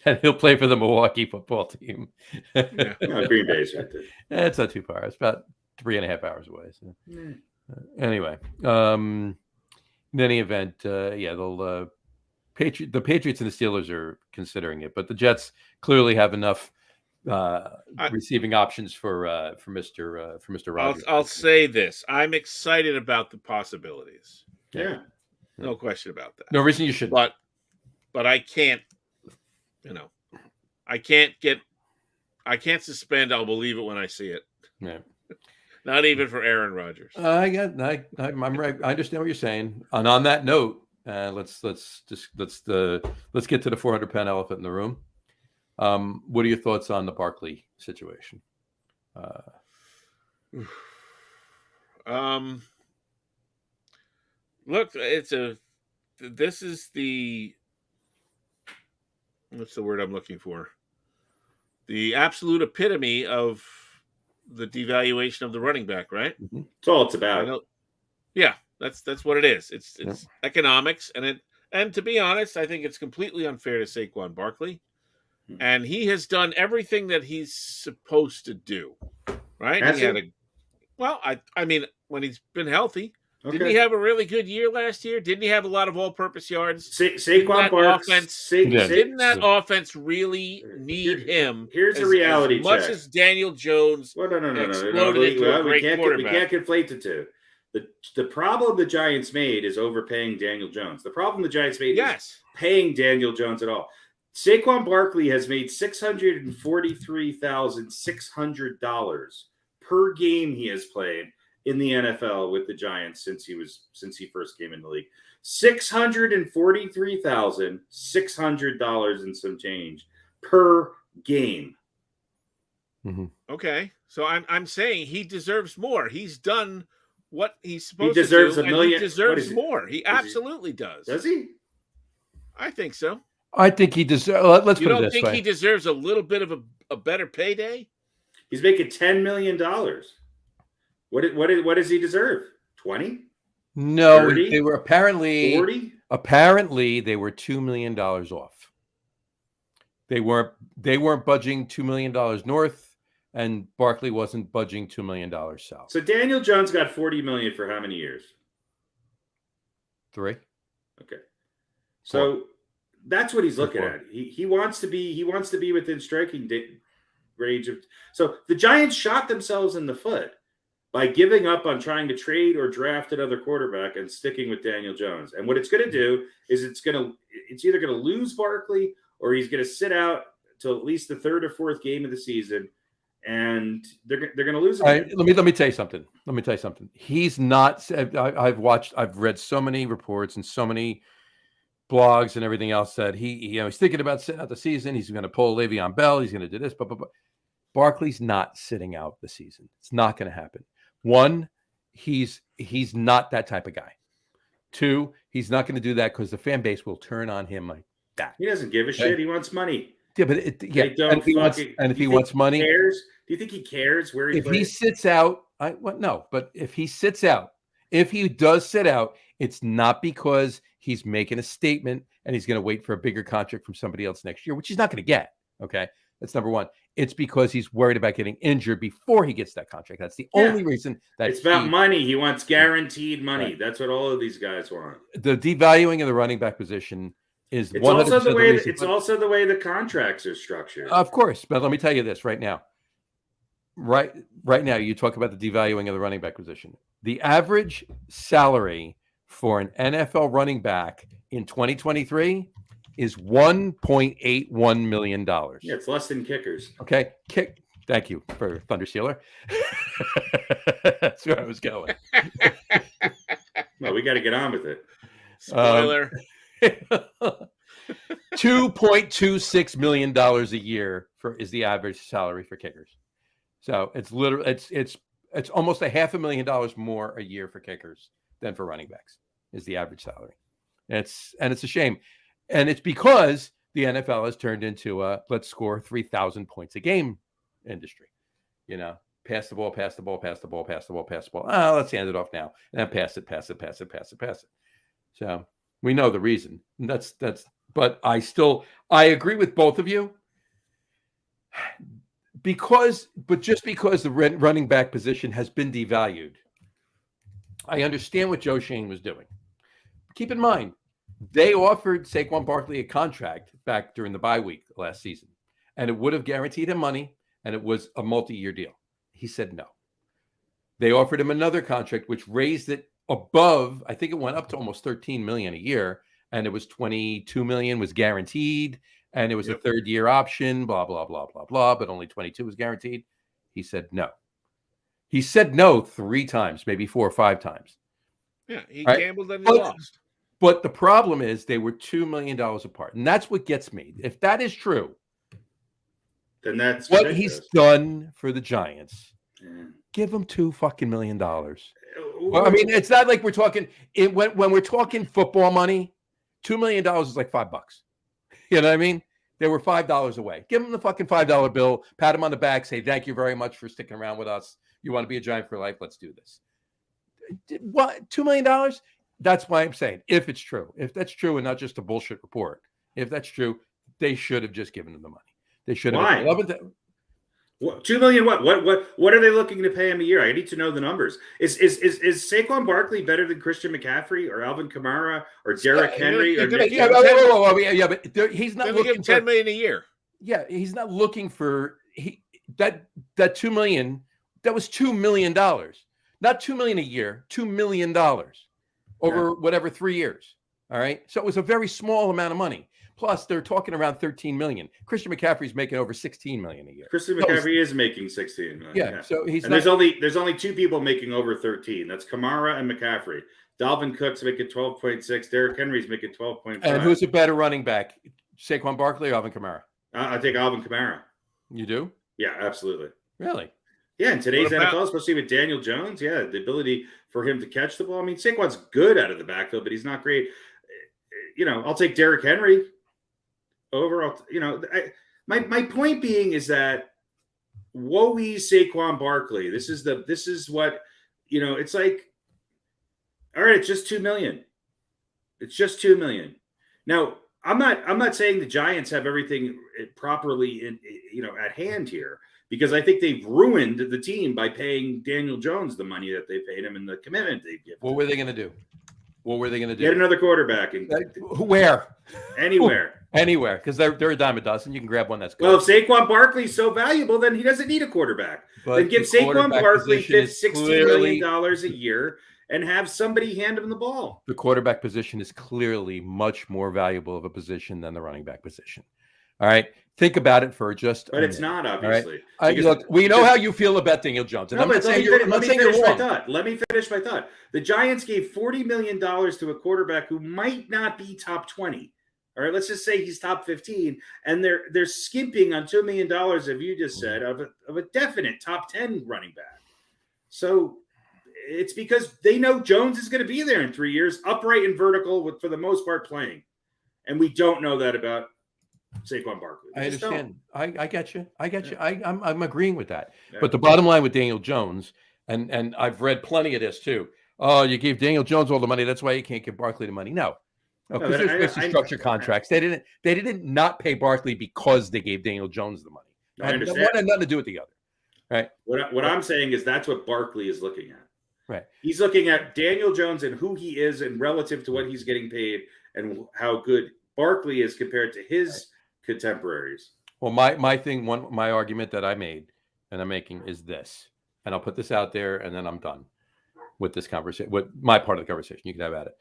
And he'll play for the Milwaukee football team. Green Bay's right there. It's not too far. It's about 3.5 hours away. So. Anyway, in any event, they'll the Patriots and the Steelers are considering it, but the Jets clearly have enough receiving options for Mr. Rodgers. I'll say this: I'm excited about the possibilities. Yeah, no question about that. No reason you should. But I can't. I can't suspend. I'll believe it when I see it. Yeah. Not even for Aaron Rodgers. I'm right. I understand what you're saying. And on that note, let's get to the 400-pound elephant in the room. What are your thoughts on the Barkley situation? Look, this is the. What's the word I'm looking for? The absolute epitome of the devaluation of the running back, right? That's all it's about. Yeah, that's what it is. It's economics, and to be honest, I think it's completely unfair to Saquon Barkley, and he has done everything that he's supposed to do, right? I mean, when he's been healthy. Okay. Didn't he have a really good year last year? Didn't he have a lot of all-purpose yards? Saquon Barkley. Didn't that offense really need him? Here's a reality check. As much as Daniel Jones exploded into a great quarterback. We can't conflate the two. The problem the Giants made is overpaying Daniel Jones. The problem the Giants made is paying Daniel Jones at all. Saquon Barkley has made $643,600 per game he has played in the NFL with the Giants since he first came in the league. $643,600 and some change per game. Mm-hmm. Okay, so I'm saying he deserves more. He's done what he's supposed to do. He deserves $1 million. He deserves more. He absolutely does. Does he? I think so. I think he deserves. Let's put it this way. You don't think he deserves a little bit of a better payday? He's making $10 million. What does he deserve? 20? No, 30? They were apparently 40? Apparently, they were $2 million off. They weren't budging $2 million north, and Barkley wasn't budging $2 million south. So Daniel Jones got $40 million for how many years? 3. Okay. So that's what he's looking at. He wants to be within striking range of. So the Giants shot themselves in the foot by giving up on trying to trade or draft another quarterback and sticking with Daniel Jones. And what it's going to do is it's either going to lose Barkley or he's going to sit out till at least the third or fourth game of the season, and they're going to lose him. Let me tell you something. He's not. I've read so many reports and so many blogs and everything else that he's thinking about sitting out the season. He's going to pull Le'Veon Bell. He's going to do this, but Barkley's not sitting out the season. It's not going to happen. 1, he's not that type of guy. 2, he's not going to do that because the fan base will turn on him like that. He doesn't give a shit. He wants money. Yeah, but and if he wants money, do you think he cares where he plays? If he sits out, no. But if he sits out, if he does sit out, it's not because he's making a statement and he's going to wait for a bigger contract from somebody else next year, which he's not going to get. Okay, that's number 1. It's because he's worried about getting injured before he gets that contract. That's the only reason. It's about money. He wants guaranteed money. Right. That's what all of these guys want. The devaluing of the running back position is it's also the way. Also the way the contracts are structured. Of course, but let me tell you this right now. Right now, you talk about the devaluing of the running back position. The average salary for an NFL running back in 2023 is $1.81 million. Yeah, it's less than kickers. Okay. Thank you for Thunder Sealer. That's where I was going. Well, we got to get on with it. Spoiler. $2.26 million a year is the average salary for kickers. So it's literally it's almost $500,000 more a year for kickers than for running backs is the average salary. It's a shame. And it's because the NFL has turned into a let's score 3,000 points a game industry. Pass the ball. Let's hand it off now. And then pass it. So we know the reason. But I agree with both of you. Just because the running back position has been devalued, I understand what Joe Schoen was doing. Keep in mind, they offered Saquon Barkley a contract back during the bye week last season, and it would have guaranteed him money, and it was a multi-year deal. He said no. They offered him another contract, which raised it above, I think it went up to almost $13 million a year, and it was $22 million was guaranteed, and it was a third-year option, blah, blah, blah, blah, blah, but only 22 was guaranteed. He said no. He said no 3 times, maybe 4 or 5 times. Yeah, he gambled and he lost. But the problem is they were $2 million apart. And that's what gets me. If that is true, then that's what ridiculous. He's done for the Giants. Yeah. Give him $2 million. Well, I mean, it's not like we're talking when we're talking football money, $2 million is like $5. You know what I mean? They were $5 away. Give them the fucking $5 bill, pat them on the back, say, thank you very much for sticking around with us. You want to be a Giant for life? Let's do this. What? $2 million? That's why I'm saying, if it's true, if that's true and not just a bullshit report, if that's true, they should have just given him the money. They should have. Why? What, $2 million? What are they looking to pay him a year? I need to know the numbers. Is Saquon Barkley better than Christian McCaffrey or Alvin Kamara or Derrick Henry? But he's not looking for $10 million a year. Yeah, he's not looking for that $2 million. That was $2 million, not $2 million a year. $2 million over whatever 3 years. All right, so it was a very small amount of money. Plus, they're talking around $13 million. Christian McCaffrey's making over $16 million a year. Christian McCaffrey is making $16 million. Yeah, so he's. And there's only two people making over 13. That's Kamara and McCaffrey. Dalvin Cook's making 12.6. Derrick Henry's making 12.5. And who's a better running back, Saquon Barkley or Alvin Kamara? I think Alvin Kamara. You do? Yeah, absolutely. Really? Yeah, in today's NFL, especially with Daniel Jones, the ability for him to catch the ball. I mean, Saquon's good out of the backfield, but he's not great. I'll take Derrick Henry over. My point being is that woe is Saquon Barkley. This is what it's like. All right, it's just $2 million. It's just $2 million. Now, I'm not saying the Giants have everything properly at hand here, because I think they've ruined the team by paying Daniel Jones the money that they paid him and the commitment they've given. What were they going to do? Get another quarterback. Where? Anywhere. Anywhere, because they're a dime a dozen. You can grab one that's good. Well, if Saquon Barkley's so valuable, then he doesn't need a quarterback. But then give Saquon Barkley $16 million a year and have somebody hand him the ball. The quarterback position is clearly much more valuable of a position than the running back position. All right, think about it for just. But it's not, obviously. Right? Look, we know how you feel about Daniel Jones. And let me finish my thought. Let me finish my thought. The Giants gave $40 million to a quarterback who might not be top 20. All right, let's just say he's top 15, and they're skimping on $2 million, as you just said, of a definite top 10 running back. So it's because they know Jones is going to be there in 3 years, upright and vertical, for the most part playing, and we don't know that about Saquon Barkley. I understand. I get you. I'm agreeing with that. Yeah. But the bottom line with Daniel Jones, and I've read plenty of this too. Oh, you gave Daniel Jones all the money. That's why you can't give Barkley the money. No. Because there's structured contracts. They didn't not pay Barkley because they gave Daniel Jones the money. I understand. One had nothing to do with the other. Right. What I'm saying is that's what Barkley is looking at. Right. He's looking at Daniel Jones and who he is, and relative to what he's getting paid, and how good Barkley is compared to his contemporaries. Well, my argument that I made and I'm making is this, and I'll put this out there, and then I'm done with this conversation. With my part of the conversation, you can have at it.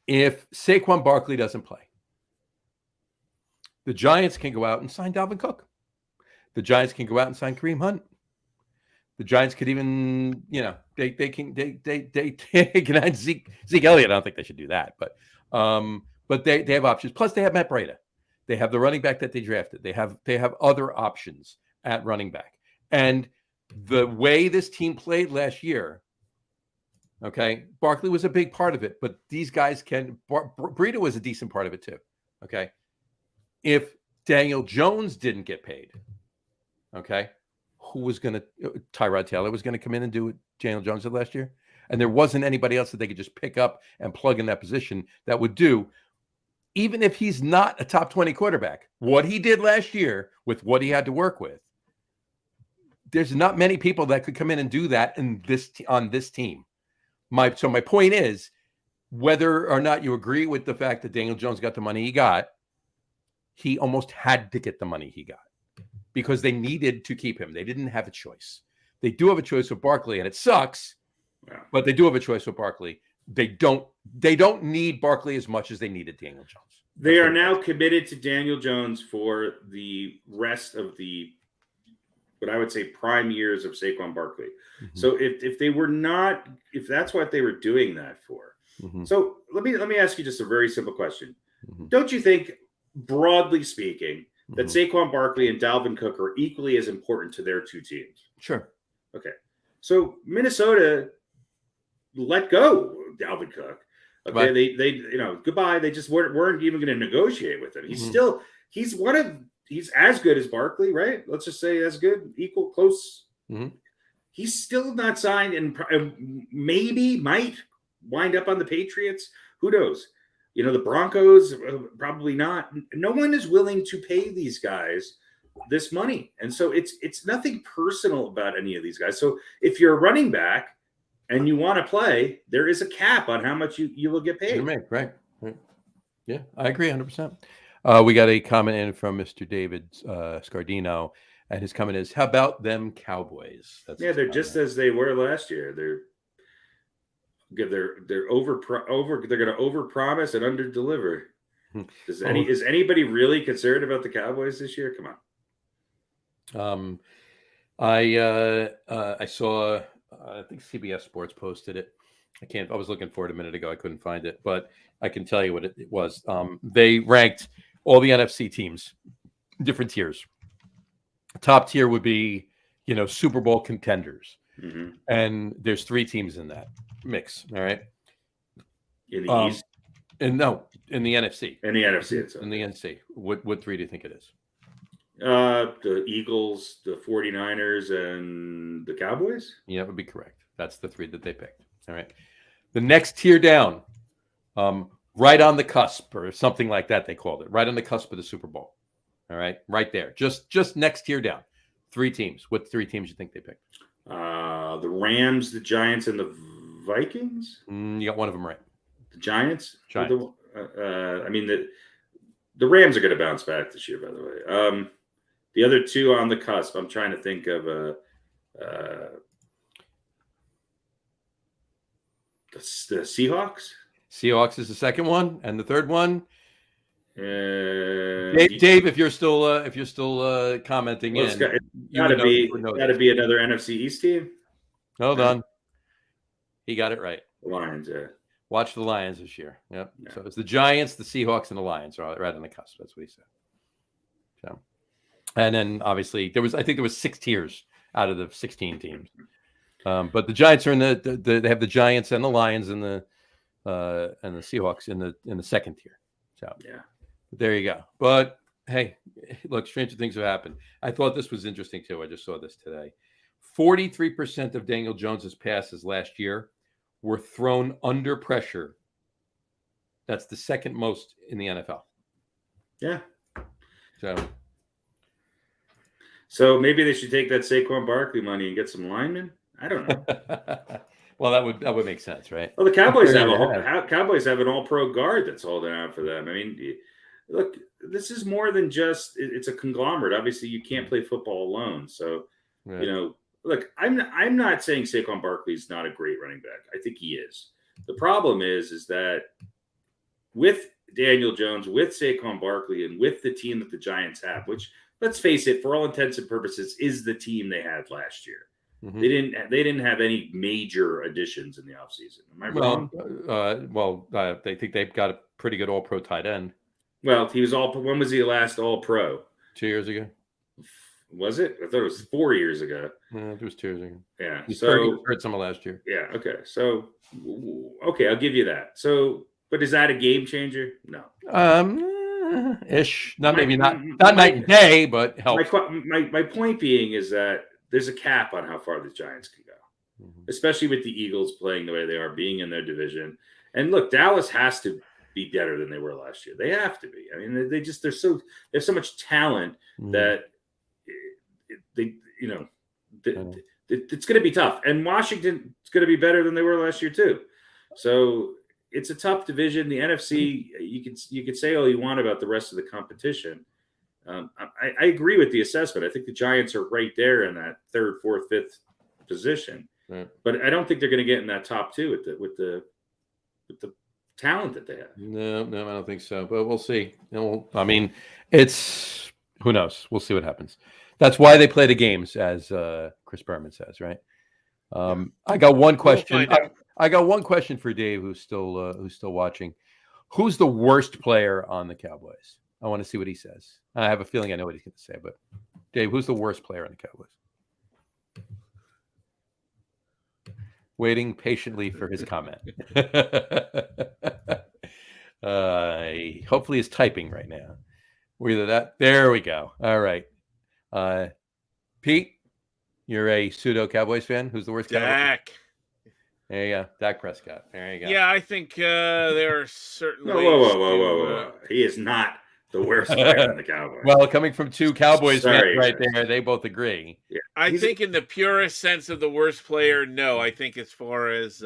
If Saquon Barkley doesn't play, the Giants can go out and sign Dalvin Cook. The Giants can go out and sign Kareem Hunt. The Giants could even, they can add Zeke Elliott. I don't think they should do that, but they have options. Plus, they have Matt Breida. They have the running back that they drafted. They have other options at running back. And the way this team played last year, okay, Barkley was a big part of it, but these guys Breida was a decent part of it too, okay? If Daniel Jones didn't get paid, okay, Tyrod Taylor was going to come in and do what Daniel Jones did last year? And there wasn't anybody else that they could just pick up and plug in that position that would do, even if he's not a top 20 quarterback, what he did last year with what he had to work with. There's not many people that could come in and do that on this team. My point is, whether or not you agree with the fact that Daniel Jones got the money he got, he almost had to get the money he got because they needed to keep him. They didn't have a choice. They do have a choice with Barkley, and it sucks, but they do have a choice with Barkley. They don't need Barkley as much as they needed Daniel Jones. They are now committed to Daniel Jones for the rest of the, what I would say, prime years of Saquon Barkley. Mm-hmm. So if they were not, if that's what they were doing that for. Mm-hmm. So let me ask you just a very simple question. Mm-hmm. Don't you think, broadly speaking, that Saquon Barkley and Dalvin Cook are equally as important to their two teams? Sure. Okay. So Minnesota let go Dalvin Cook. Okay, right. They goodbye. They just weren't even going to negotiate with him. He's he's as good as Barkley, right? Let's just say as good, equal, close. Mm-hmm. He's still not signed, and maybe might wind up on the Patriots. Who knows? The Broncos, probably not. No one is willing to pay these guys this money. And so it's nothing personal about any of these guys. So if you're a running back and you want to play, there is a cap on how much you will get paid. Right. Yeah, I agree 100%. We got a comment in from Mr. David Scardino, and his comment is, how about them Cowboys? They're just as they were last year. They're going to overpromise and underdeliver. Is anybody really concerned about the Cowboys this year? Come on. I saw, I think CBS Sports posted it. I was looking for it a minute ago. I couldn't find it, but I can tell you what it was. They ranked all the NFC teams, different tiers. Top tier would be, Super Bowl contenders. Mm-hmm. And there's 3 teams in that mix. All right. In the East? In the NFC. In the NFC. In the NFC. What 3 do you think it is? The Eagles, the 49ers, and the Cowboys? Yeah, that would be correct. That's the 3 that they picked. All right. The next tier down, right on the cusp or something like that, they called it. Right on the cusp of the Super Bowl. All right. Right there. Just next tier down. 3 teams. What 3 teams you think they picked? The Rams, the Giants, and the Vikings? You got one of them right. The Giants? Giants. The Rams are going to bounce back this year, by the way. The other 2 on the cusp, I'm trying to think of the Seahawks. Seahawks is the second one, and the third one. Dave, if you're still commenting it's got to be another NFC East team. Hold on, he got it right. The Lions, yeah. Watch the Lions this year. Yep. Yeah. So it's the Giants, the Seahawks, and the Lions are right on the cusp. That's what he said. So, and then obviously there was 6 tiers out of the 16 teams. But the Giants are in they have the Giants and the Lions and the Seahawks in the second tier. So yeah, there you go. But hey, look, stranger things have happened. I thought this was interesting too. I just saw this today. 43% of Daniel Jones's passes last year were thrown under pressure. That's the second most in the NFL. Yeah. So maybe they should take that Saquon Barkley money and get some linemen. I don't know. Well, that would make sense, right? Well, the Cowboys have an all-pro guard that's holding out for them. I mean, look, this is more than just it's a conglomerate. Obviously, you can't play football alone. So, right. Look, I'm not saying Saquon Barkley is not a great running back. I think he is. The problem is that with Daniel Jones, with Saquon Barkley, and with the team that the Giants have, which, let's face it, for all intents and purposes, is the team they had last year. Mm-hmm. They didn't have any major additions in the offseason. Am I wrong? They think they've got a pretty good all-pro tight end. Well, he was when was he last all-pro? 2 years ago. Was it? I thought it was 4 years ago. It was 2 years ago. Yeah. He hurt some of last year. Yeah. Okay. So, I'll give you that. So, but is that a game changer? No. Ish. Not night and day, but helps. My point being is that there's a cap on how far the Giants can go, especially with the Eagles playing the way they are, being in their division. And look, Dallas has to be better than they were last year. They have to be. I mean, they have so much talent that it's going to be tough. And Washington is going to be better than they were last year too. So it's a tough division. The NFC, you could say all you want about the rest of the competition. I agree with the assessment. I think the Giants are right there in that 3rd, 4th, 5th position, but I don't think they're going to get in that top 2 with the talent that they have. No, I don't think so. But we'll see. I mean, it's who knows. We'll see what happens. That's why they play the games, as Chris Berman says, right? I got one question. I got one question for Dave, who's still watching. Who's the worst player on the Cowboys? I want to see what he says. I have a feeling I know what he's going to say, but Dave, who's the worst player on the Cowboys? Waiting patiently for his comment. Hopefully he's typing right now. We're either that. There we go. All right. Pete, you're a pseudo Cowboys fan. Who's the worst Cowboys? Dak. There you go. Dak Prescott. There you go. Yeah, I think there are certain Whoa, ways. whoa. He is not the worst player in the Cowboys. Well, coming from two Cowboys Sorry, fans right guys. there, they both agree. Yeah. I think in the purest sense of the worst player, no. I think as far as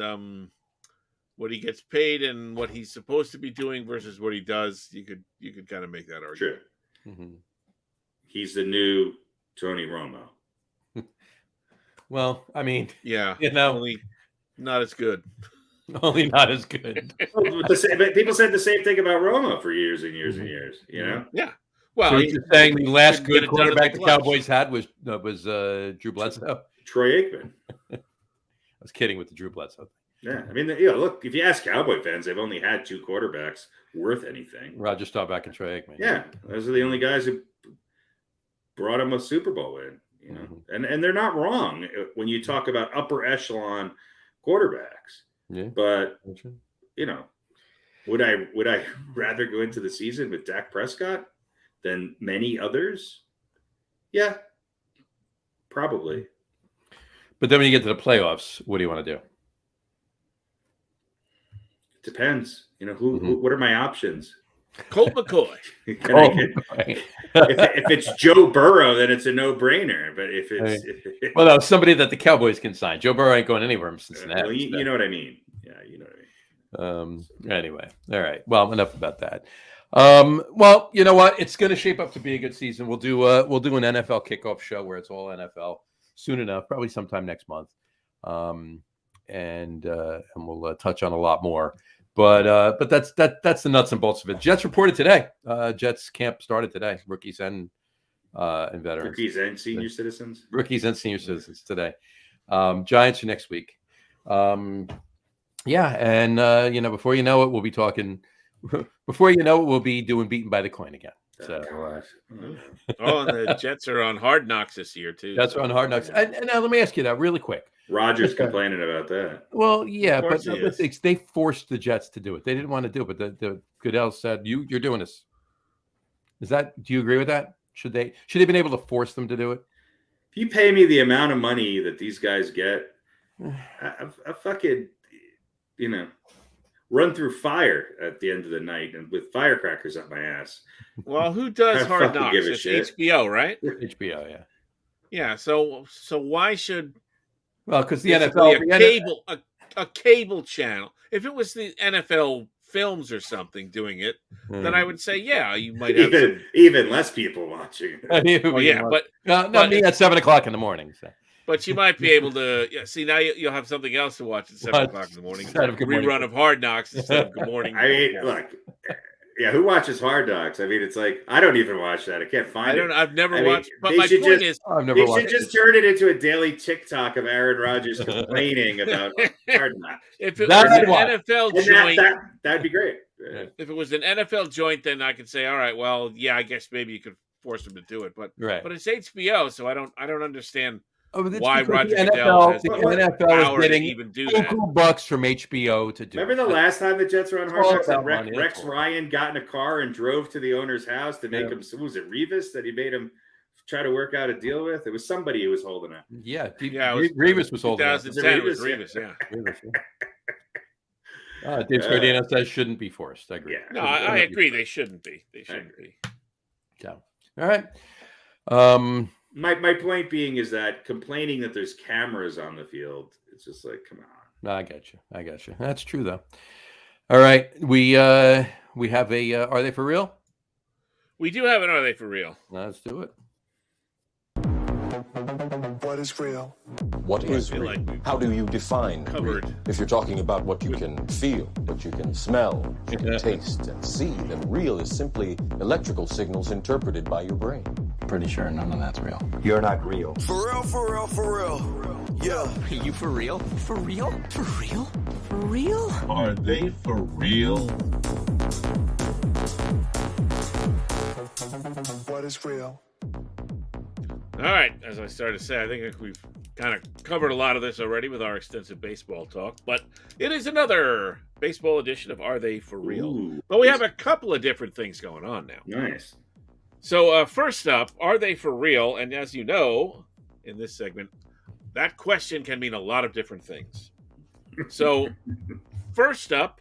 what he gets paid and what he's supposed to be doing versus what he does, you could kind of make that argument. True. Mm-hmm. He's the new Tony Romo. Well, I mean, Yeah, only not as good. Only not as good. But people said the same thing about Romo for years and years and years. You know? Yeah. Well, so you're saying the last good quarterback the clutch. Cowboys had was Drew Bledsoe? Troy Aikman. I was kidding with the Drew Bledsoe. Yeah, I mean, look, if you ask Cowboy fans, they've only had two quarterbacks worth anything. Roger Staubach and Troy Aikman. Yeah, those are the only guys who brought him a Super Bowl win. You know, and they're not wrong when you talk about upper echelon quarterbacks. Yeah, but you know, would I rather go into the season with Dak Prescott than many others? Yeah, probably. But then when you get to the playoffs, what do you want to do? Depends. You know, what are my options? Colt McCoy. If it's Joe Burrow, then it's a no-brainer. But if it's well, no, somebody that the Cowboys can sign. Joe Burrow ain't going anywhere from Cincinnati. Well, you know what I mean. Yeah, you know what I mean. Anyway, all right. Well, enough about that. Well, you know what? It's going to shape up to be a good season. We'll do an NFL kickoff show where it's all NFL soon enough, probably sometime next month, and we'll touch on a lot more. But that's the nuts and bolts of it. Jets reported today. Jets camp started today. Rookies and veterans. Rookies and senior citizens. Rookies and senior citizens today. Giants are next week. Yeah, and before you know it, we'll be talking. Before you know it, we'll be doing beaten by the coin again. So, and the Jets are on Hard Knocks this year too. Jets are on Hard Knocks. And now let me ask you that really quick. Roger's complaining about that. Well, yeah, but they forced the Jets to do it. They didn't want to do it, but the Goodell said, "You're doing this." Do you agree with that? Should they been able to force them to do it? If you pay me the amount of money that these guys get, I fucking, run through fire at the end of the night and with firecrackers up my ass. Well, who does Hard Knocks? It's shit. HBO, right? HBO, yeah. Yeah. So why should? Well, because the NFL, a cable channel. If it was the NFL Films or something doing it, then I would say, yeah, you might have even less people watching. But me at 7:00 in the morning. So. But you might be able to see now. You'll have something else to watch at 7:00 in the morning. Rerun of Hard Knocks instead of Good Morning. I mean, look. Yeah, who watches Hard Knocks? I mean, it's like I don't even watch that. I can't find it. I've never watched. But my point is, they should just turn it into a daily TikTok of Aaron Rodgers complaining about Hard Knocks. If it was an NFL joint, that'd be great. If it was an NFL joint, then I could say, all right, well, yeah, I guess maybe you could force them to do it. But it's HBO, so I don't understand. Why Roger Goodell has the NFL is getting even do that. $2 from HBO to do. Remember the last time the Jets were on Hard Knocks and Rex Ryan got in a car and drove to the owner's house to make him. Was it Revis that he made him try to work out a deal with? It was somebody who was holding it. Yeah, Revis was holding it. 2010 it was Revis, yeah. Dave Scardino says shouldn't be forced. I agree. Yeah. No, I agree. They shouldn't be. They shouldn't be. So, all right. My point being is that complaining that there's cameras on the field, it's just like, come on. No, I got you. That's true though. All right, we have a Are They For Real? We do have an Are They For Real? Let's do it. What is real? What is real? Like how do you define covered? Real? If you're talking about what you can feel, what you can smell, what you can taste and see, then real is simply electrical signals interpreted by your brain. Pretty sure none of that's real. You're not real. For real, for real, for real. Yeah. Are you for real? For real? For real? For real? Are they for real? What is real? All right, as I started to say, I think we've kind of covered a lot of this already with our extensive baseball talk, but it is another baseball edition of Are They For Real? Ooh, but we have a couple of different things going on now. Nice. So first up, are they for real? And as you know, in this segment, that question can mean a lot of different things. So first up,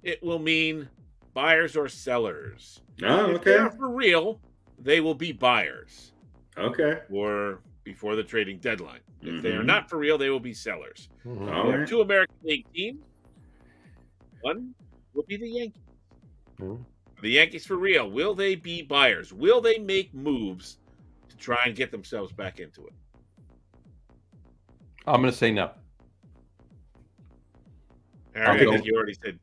it will mean buyers or sellers. Oh, If they okay. are for real, they will be buyers Okay. or before the trading deadline. If they are Mhm. not for real, they will be sellers. Mhm. All We have right. 2 American League teams. One will be the Yankees. Mhm. The Yankees for real. Will they be buyers? Will they make moves to try and get themselves back into it? I'm going to say no. Harry, I'll I go- think you already said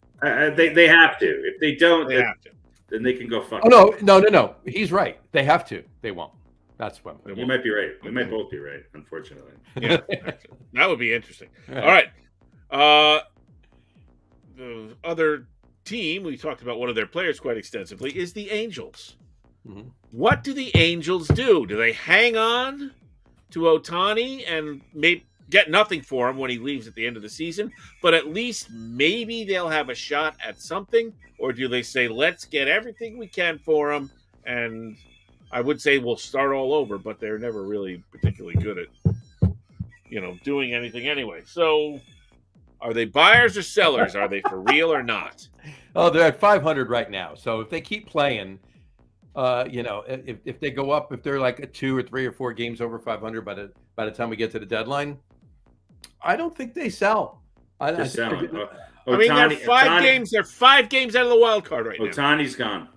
They have to. If they don't, they then, have to. then they can go fuck. Oh no. He's right. They have to. They won't. That's what. You might be right. We might both be right, unfortunately. Yeah, that would be interesting. Right. All right. The other team, we talked about one of their players quite extensively, is the Angels. Mhm. What do the Angels do? Do they hang on to Ohtani and get nothing for him when he leaves at the end of the season, but at least maybe they'll have a shot at something? Or do they say, let's get everything we can for him, and I would say we'll start all over, but they're never really particularly good at, doing anything anyway. So are they buyers or sellers? Are they for real or not? Oh, they're at 500 right now. So if they keep playing, if they go up, if they're like a 2 or 3 or 4 games over 500 by the time we get to the deadline, I don't think they sell. I They're think selling. they're- I mean, they're 5 games. They're 5 games out of the wild card right now. Ohtani's gone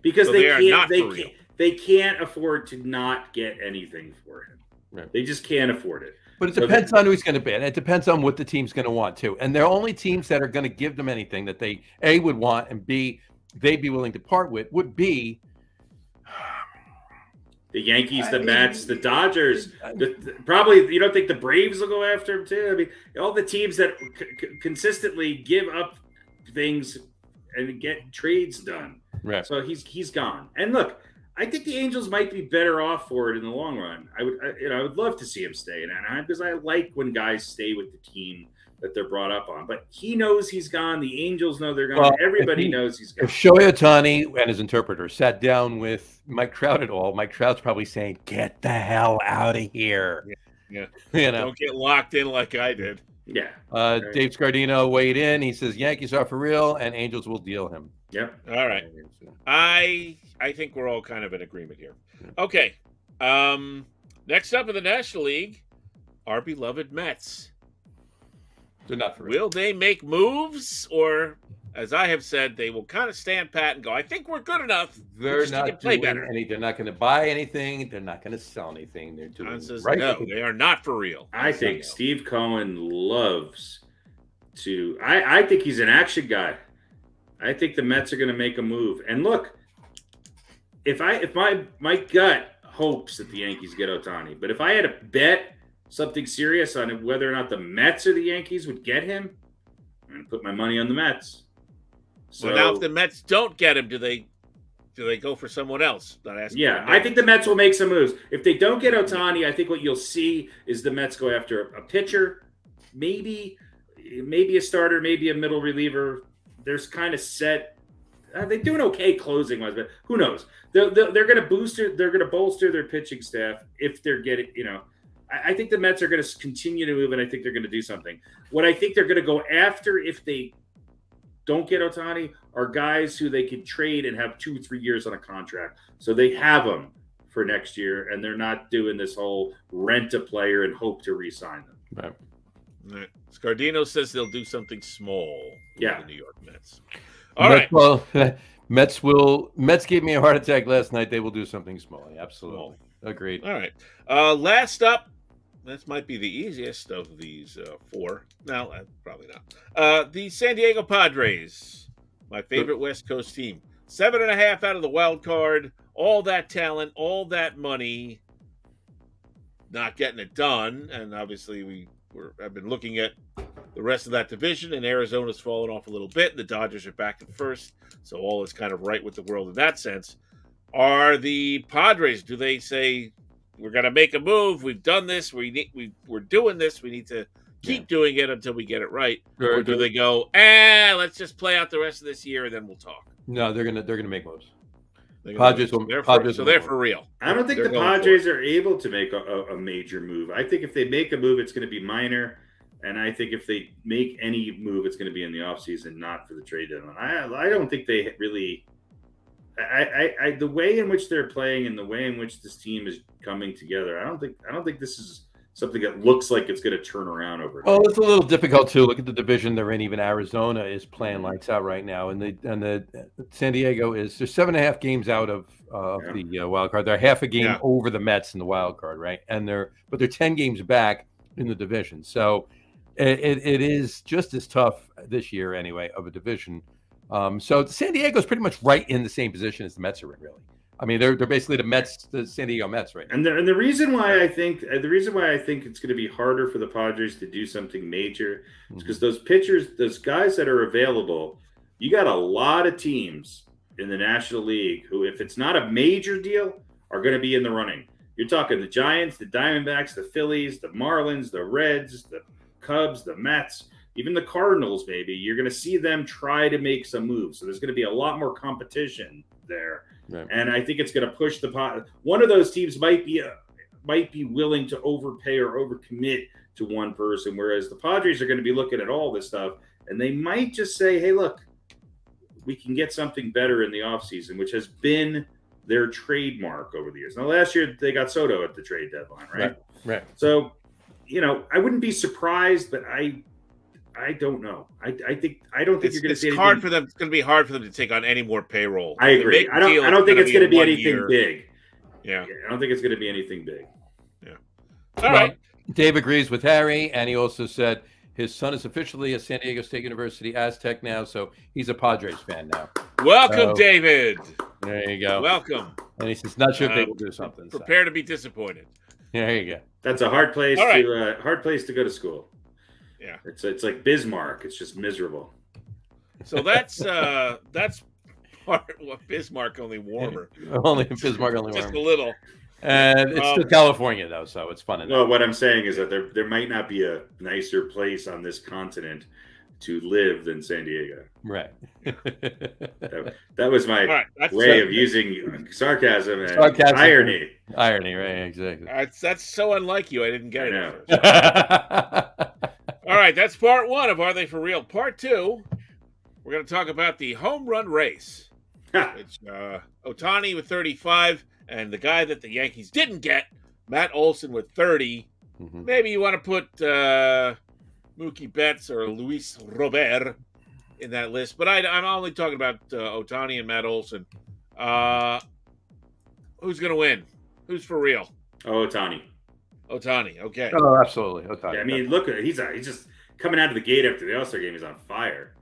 because So they they are can't. not They for real. can't. They can't afford to not get anything for him. Right. They just can't afford it. But it So depends on who he's going to be, and it depends on what the team's going to want too. And they're only teams that are going to give them anything that they A would want and B they'd be willing to part with would be The Yankees, the Mets, the Dodgers. Probably you don't think the Braves will go after him too? I mean, all the teams that consistently give up things and get trades done. Right. So he's gone. And look, I think the Angels might be better off for it in the long run. I would love to see him stay in Anaheim because I like when guys stay with the team that they're brought up on. But he knows he's gone. The Angels know they're gone. Well, Everybody knows he's gone. If Shohei Ohtani and his interpreter sat down with Mike Trout at all, Mike Trout's probably saying, "Get the hell out of here." Yeah. You know. Don't get locked in like I did. Yeah. Dave Scardino weighed in. He says Yankees are for real, and Angels will deal him. Yep. All right. I think we're all kind of in agreement here. Okay. Next up in the National League, our beloved Mets. They're not for real. Will they make moves, or, as I have said, they will kind of stand pat and go, I think we're good enough. They're just need to not play doing better. They're not going to buy anything. They're not going to sell anything. They're doing John says, right. no, they are not for real. I think Steve Cohen loves to. I think he's an action guy. I think the Mets are going to make a move. And look, if my gut hopes that the Yankees get Ohtani, but if I had to bet something serious on whether or not the Mets or the Yankees would get him, I'm going to put my money on the Mets. So Well, now if the Mets don't get him, do they go for someone else? Not asking yeah, for I think the Mets will make some moves. If they don't get Ohtani, I think what you'll see is the Mets go after a pitcher, maybe a starter, maybe a middle reliever. There's kind of set. They're doing okay closing wise, but who knows? They're going to bolster their pitching staff if they're getting. I think the Mets are going to continue to move, and I think they're going to do something. What I think they're going to go after if they don't get Ohtani are guys who they can trade and have 2-3 years on a contract. So they have them for next year, and they're not doing this whole rent a player and hope to re-sign them. Right. Scardino says they'll do something small. Yeah. With the New York Mets. All right. Well, Mets gave me a heart attack last night. They will do something small. Absolutely. Agreed. All right. Last up, this might be the easiest of these 4. No, probably not. The San Diego Padres, my favorite West Coast team. 7.5 out of the wild card. All that talent, all that money, not getting it done. And obviously, I've been looking at the rest of that division, and Arizona's fallen off a little bit. The Dodgers are back in first, so all is kind of right with the world in that sense. Are the Padres? Do they say we're going to make a move? We've done this. We're doing this. We need to keep doing it until we get it right. Or do they go, let's just play out the rest of this year and then we'll talk? No, they're gonna make moves. Padres will. Padres so will they're move. for real. I don't think They're the going for Padres are able to make a major move. I think if they make a move, it's going to be minor. And I think if they make any move, it's going to be in the offseason, not for the trade deadline. I don't think they really – the way in which they're playing and the way in which this team is coming together, I don't think this is something that looks like it's going to turn around over. Well, it's a little difficult too. Look at the division they're in. Even Arizona is playing lights out right now, and the San Diego is they're 7.5 games out of the wild card. They're half a game over the Mets in the wild card, right? And they're 10 games back in the division. So it is just as tough this year anyway of a division. So San Diego is pretty much right in the same position as the Mets are in, really. I mean, they're basically the Mets, the San Diego Mets, right now. And the reason why I think it's going to be harder for the Padres to do something major is because those pitchers, those guys that are available, you got a lot of teams in the National League who, if it's not a major deal, are going to be in the running. You're talking the Giants, the Diamondbacks, the Phillies, the Marlins, the Reds, the Cubs, the Mets, even the Cardinals. Maybe you're going to see them try to make some moves. So there's going to be a lot more competition there. Right. And I think it's going to push the pot. One of those teams might be willing to overpay or overcommit to one person, whereas the Padres are going to be looking at all this stuff, and they might just say, hey, look, we can get something better in the offseason, which has been their trademark over the years. Now, last year they got Soto at the trade deadline, right? Right. So, I wouldn't be surprised, but I don't know. I don't think you're going to see anything. Hard for them. It's going to be hard for them to take on any more payroll. I agree. I don't think it's going to be anything big. Yeah. I don't think it's going to be anything big. Yeah. All right. Dave agrees with Harry, and he also said his son is officially a San Diego State University Aztec now, so he's a Padres fan now. Welcome, David. There you go. Welcome. And he says, not sure if they will do something. Prepare to be disappointed. There you go. That's a hard place to go to school. Yeah, it's like Bismarck. It's just miserable. So that's part of Bismarck, only warmer. Only Bismarck, only warmer. Just a little. And it's still California though, so it's fun. Well, what I'm saying is that there might not be a nicer place on this continent to live than San Diego. Right. that was my way of using sarcasm and irony. Irony, right? Exactly. That's so unlike you. I didn't get it. All right, that's part one of Are They For Real? Part two, we're going to talk about the home run race. It's Ohtani with 35, and the guy that the Yankees didn't get, Matt Olson with 30. Mm-hmm. Maybe you want to put Mookie Betts or Luis Robert in that list, but I'm only talking about Ohtani and Matt Olson. Who's going to win? Who's for real? Oh, Ohtani, okay. Oh, absolutely. Ohtani. Yeah, I mean, look, he's just coming out of the gate after the All-Star game. He's on fire.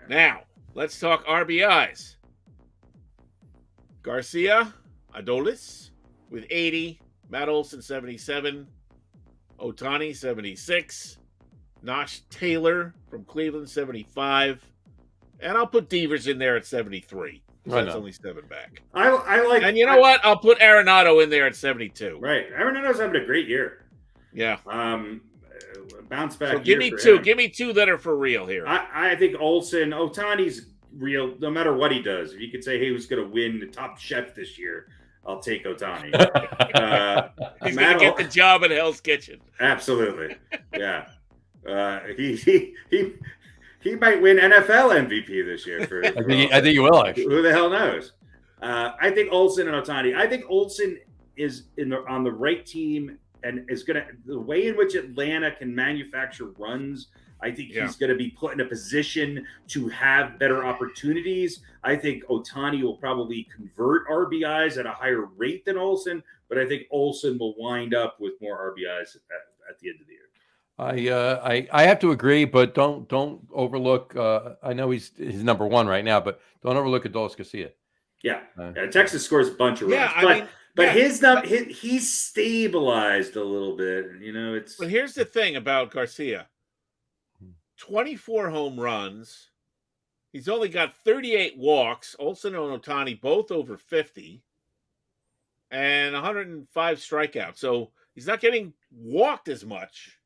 Now, let's talk RBIs. Garcia, Adolis with 80, Matt Olson 77, Ohtani 76, Nosh Taylor from Cleveland 75, and I'll put Devers in there at 73. That's only 7 back. I like, and you know what? I'll put Arenado in there at 72. Right, Arenado's having a great year. Yeah. Bounce back. So give me two. Give me two that are for real here. I think Ohtani's real. No matter what he does, if you could say, "Hey, who's going to win the Top Chef this year?" I'll take Ohtani. He's going to get the job at Hell's Kitchen. Absolutely. Yeah. He might win NFL MVP this year. I think you will, actually. Who the hell knows? I think Olsen and Ohtani. I think Olsen is on the right team and is going to – the way in which Atlanta can manufacture runs, I think he's going to be put in a position to have better opportunities. I think Ohtani will probably convert RBIs at a higher rate than Olsen, but I think Olsen will wind up with more RBIs at the end of the year. I have to agree, but don't overlook. I know he's number one right now, but don't overlook Adolis Garcia. Yeah, Texas scores a bunch of runs, he's stabilized a little bit. It's. But here's the thing about Garcia: 24 home runs. He's only got 38 walks. Olsen and Ohtani both over 50, and 105 strikeouts. So he's not getting walked as much.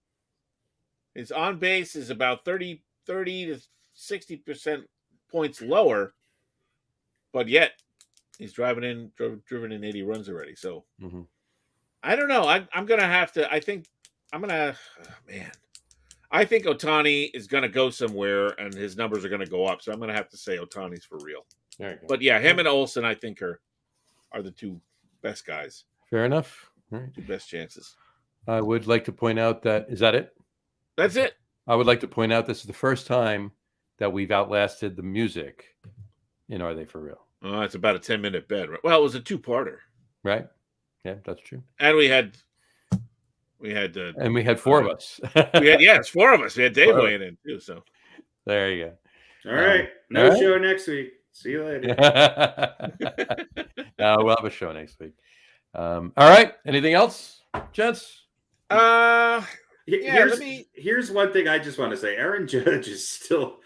His on base is about 30 to 60% points lower, but yet He's driven in 80 runs already. So Mhm. I don't know. I'm gonna have to. I think I'm gonna. Man, I think Ohtani is gonna go somewhere, and his numbers are gonna go up. So I'm gonna have to say Ohtani's for real. There you go. But yeah, him and Olsen, I think are the two best guys, Fair enough. All right. two best chances. I would like to point out that is that it? That's it. I would like to point out this is the first time that we've outlasted the music in Are They For Real? Oh, it's about a 10-minute bet. Right? Well, it was a 2-parter, Right? Yeah, that's true. and we had And we had 4 of us. it's 4 of us. We had Dave 4 of weighing in too. So There you All right. No all right. show next week. See you later. go. We'll have a show next week. All right. Anything else, gents? Here's one thing I just want to say. Aaron Judge is still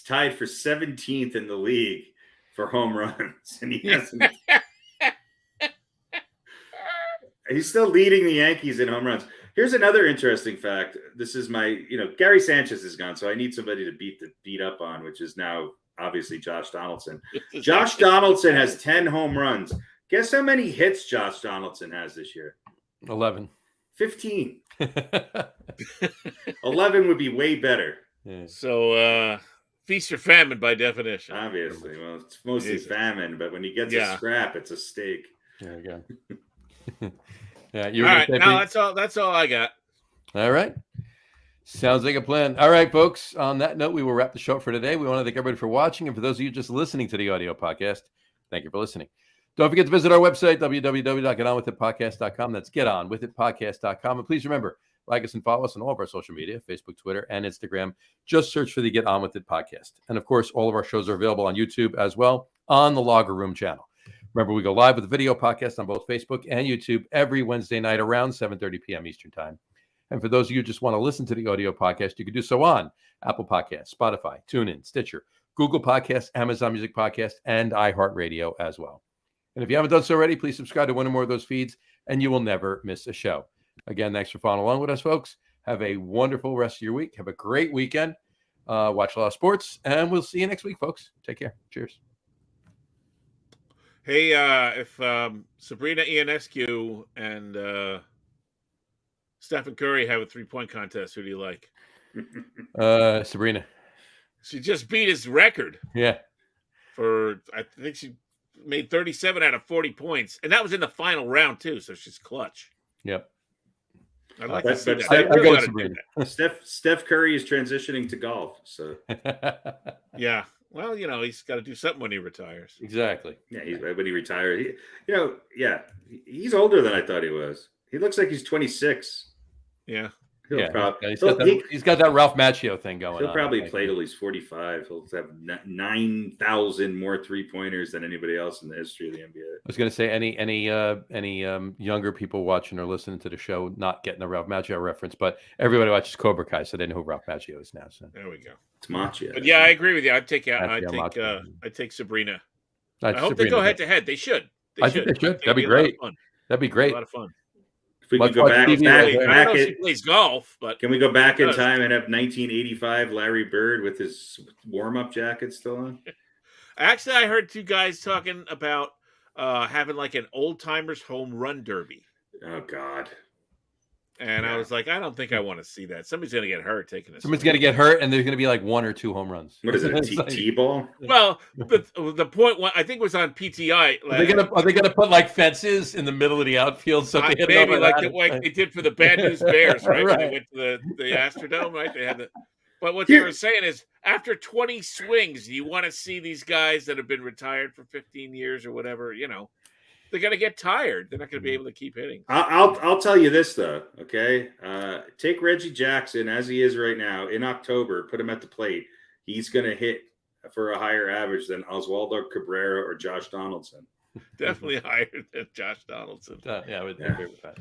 tied for 17th in the league for home runs, and he hasn't. He's still leading the Yankees in home runs. Here's another interesting fact. This is Gary Sanchez is gone, so I need somebody to beat up on, which is now obviously Josh Donaldson. Josh Donaldson has 10 home runs. Guess how many hits Josh Donaldson has this year? 11. 15. 11 would be way better. Yeah. So feast or famine by definition. Obviously. Well, it's mostly famine, but when he gets a scrap, it's a steak. There you go. Yeah, all right. No, that's all I got. All right. Sounds like a plan. All right, folks. On that note, we will wrap the show for today. We want to thank everybody for watching. And for those of you just listening to the audio podcast, thank you for listening. Don't forget to visit our website, www.getonwithitpodcast.com. That's getonwithitpodcast.com. And please remember, like us and follow us on all of our social media, Facebook, Twitter, and Instagram. Just search for the Get On With It podcast. And, of course, all of our shows are available on YouTube as well on the Logger Room channel. Remember, we go live with a video podcast on both Facebook and YouTube every Wednesday night around 7:30 p.m. Eastern Time. And for those of you who just want to listen to the audio podcast, you can do so on Apple Podcasts, Spotify, TuneIn, Stitcher, Google Podcasts, Amazon Music Podcast, and iHeartRadio as well. And if you haven't done so already, please subscribe to one or more of those feeds, and you will never miss a show. Again, thanks for following along with us, folks. Have a wonderful rest of your week. Have a great weekend. Watch a lot of sports, and we'll see you next week, folks. Take care. Cheers. Hey, if Sabrina Ionescu and Stephen Curry have a 3-point contest, who do you like? Sabrina. She just beat his record. Yeah. I think she made 37 out of 40 points, and that was in the final round too. So she's clutch. Yep. I'd like to see that. Steph Curry is transitioning to golf. So yeah. Well, he's got to do something when he retires. Exactly. Yeah, when he retired, he's older than I thought he was. He looks like he's 26. Yeah. He's got that Ralph Macchio thing going on. He'll probably play till he's 45. He'll have 9,000 more 3-pointers than anybody else in the history of the NBA. I was going to say any younger people watching or listening to the show not getting the Ralph Macchio reference, but everybody watches Cobra Kai, so they know who Ralph Macchio is now. So there we go. It's Macchio. But yeah, I agree with you. I'd take Sabrina. I hope they go head to head. They should. I think they should. That'd be great. That'd be great. A lot of fun. If we can go back, I don't know if she plays golf, but can we go back in time and have 1985 Larry Bird with his warm-up jacket still on? Actually, I heard 2 guys talking about having like an old timers home run derby. Oh God! And I was like, I don't think I want to see that. Somebody's going to get hurt taking this. Somebody's going to get hurt, and there's going to be like 1 or 2 home runs. What is it, a T-ball? Well, the point I think was on PTI. Are they going to put like fences in the middle of the outfield? So maybe like they did for the Bad News Bears, right? Right. When they went to the Astrodome, right? They had But what they were saying is, after 20 swings, you want to see these guys that have been retired for 15 years or whatever, they're going to get tired. They're not going to be able to keep hitting. I'll tell you this, though, okay? Take Reggie Jackson as he is right now in October, put him at the plate. He's going to hit for a higher average than Oswaldo Cabrera or Josh Donaldson. Definitely higher than Josh Donaldson. I would agree with that.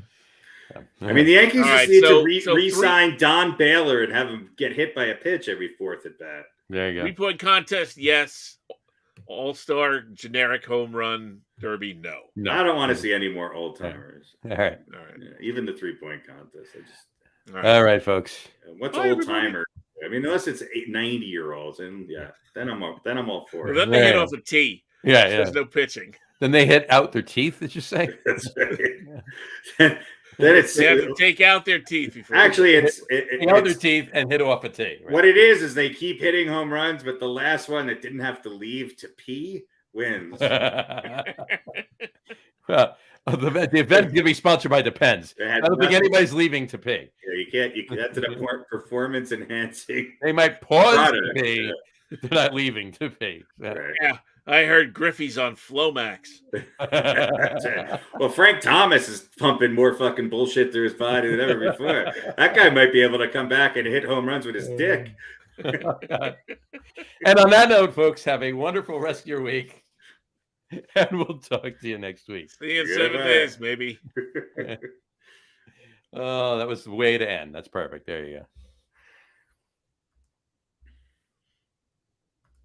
Yeah. I mean, the Yankees just need to re-sign Don Baylor and have him get hit by a pitch every 4th at bat. There you go. 3-point contest, yes. All-star generic home run derby, no. I don't want to see any more old timers. All right. Yeah, even the 3-point contest. All right, folks. What's old timer? I mean, unless it's 90-year-olds, and then I'm all for it. Let me hit off a tee. Yeah, There's no pitching. Then they hit out their teeth. Did you say? That's right. Then it's They have to take out their teeth before. actually it's Hit out their teeth and hit off a tee. Right? what it is they keep hitting home runs, but the last one that didn't have to leave to pee wins. Well, the event's gonna be sponsored by Depends. It I had don't think nothing- anybody's leaving to pee. Yeah, you can't. That's an performance enhancing. They might pause to Product, pee. But they're not leaving to pee. Right. Yeah, I heard Griffey's on Flomax. That's right. Well, Frank Thomas is pumping more fucking bullshit through his body than ever before. That guy might be able to come back and hit home runs with his dick. And on that note, folks, have a wonderful rest of your week. And we'll talk to you next week. See you in Goodbye. 7 days, maybe. Oh, that was the way to end. That's perfect. There you go.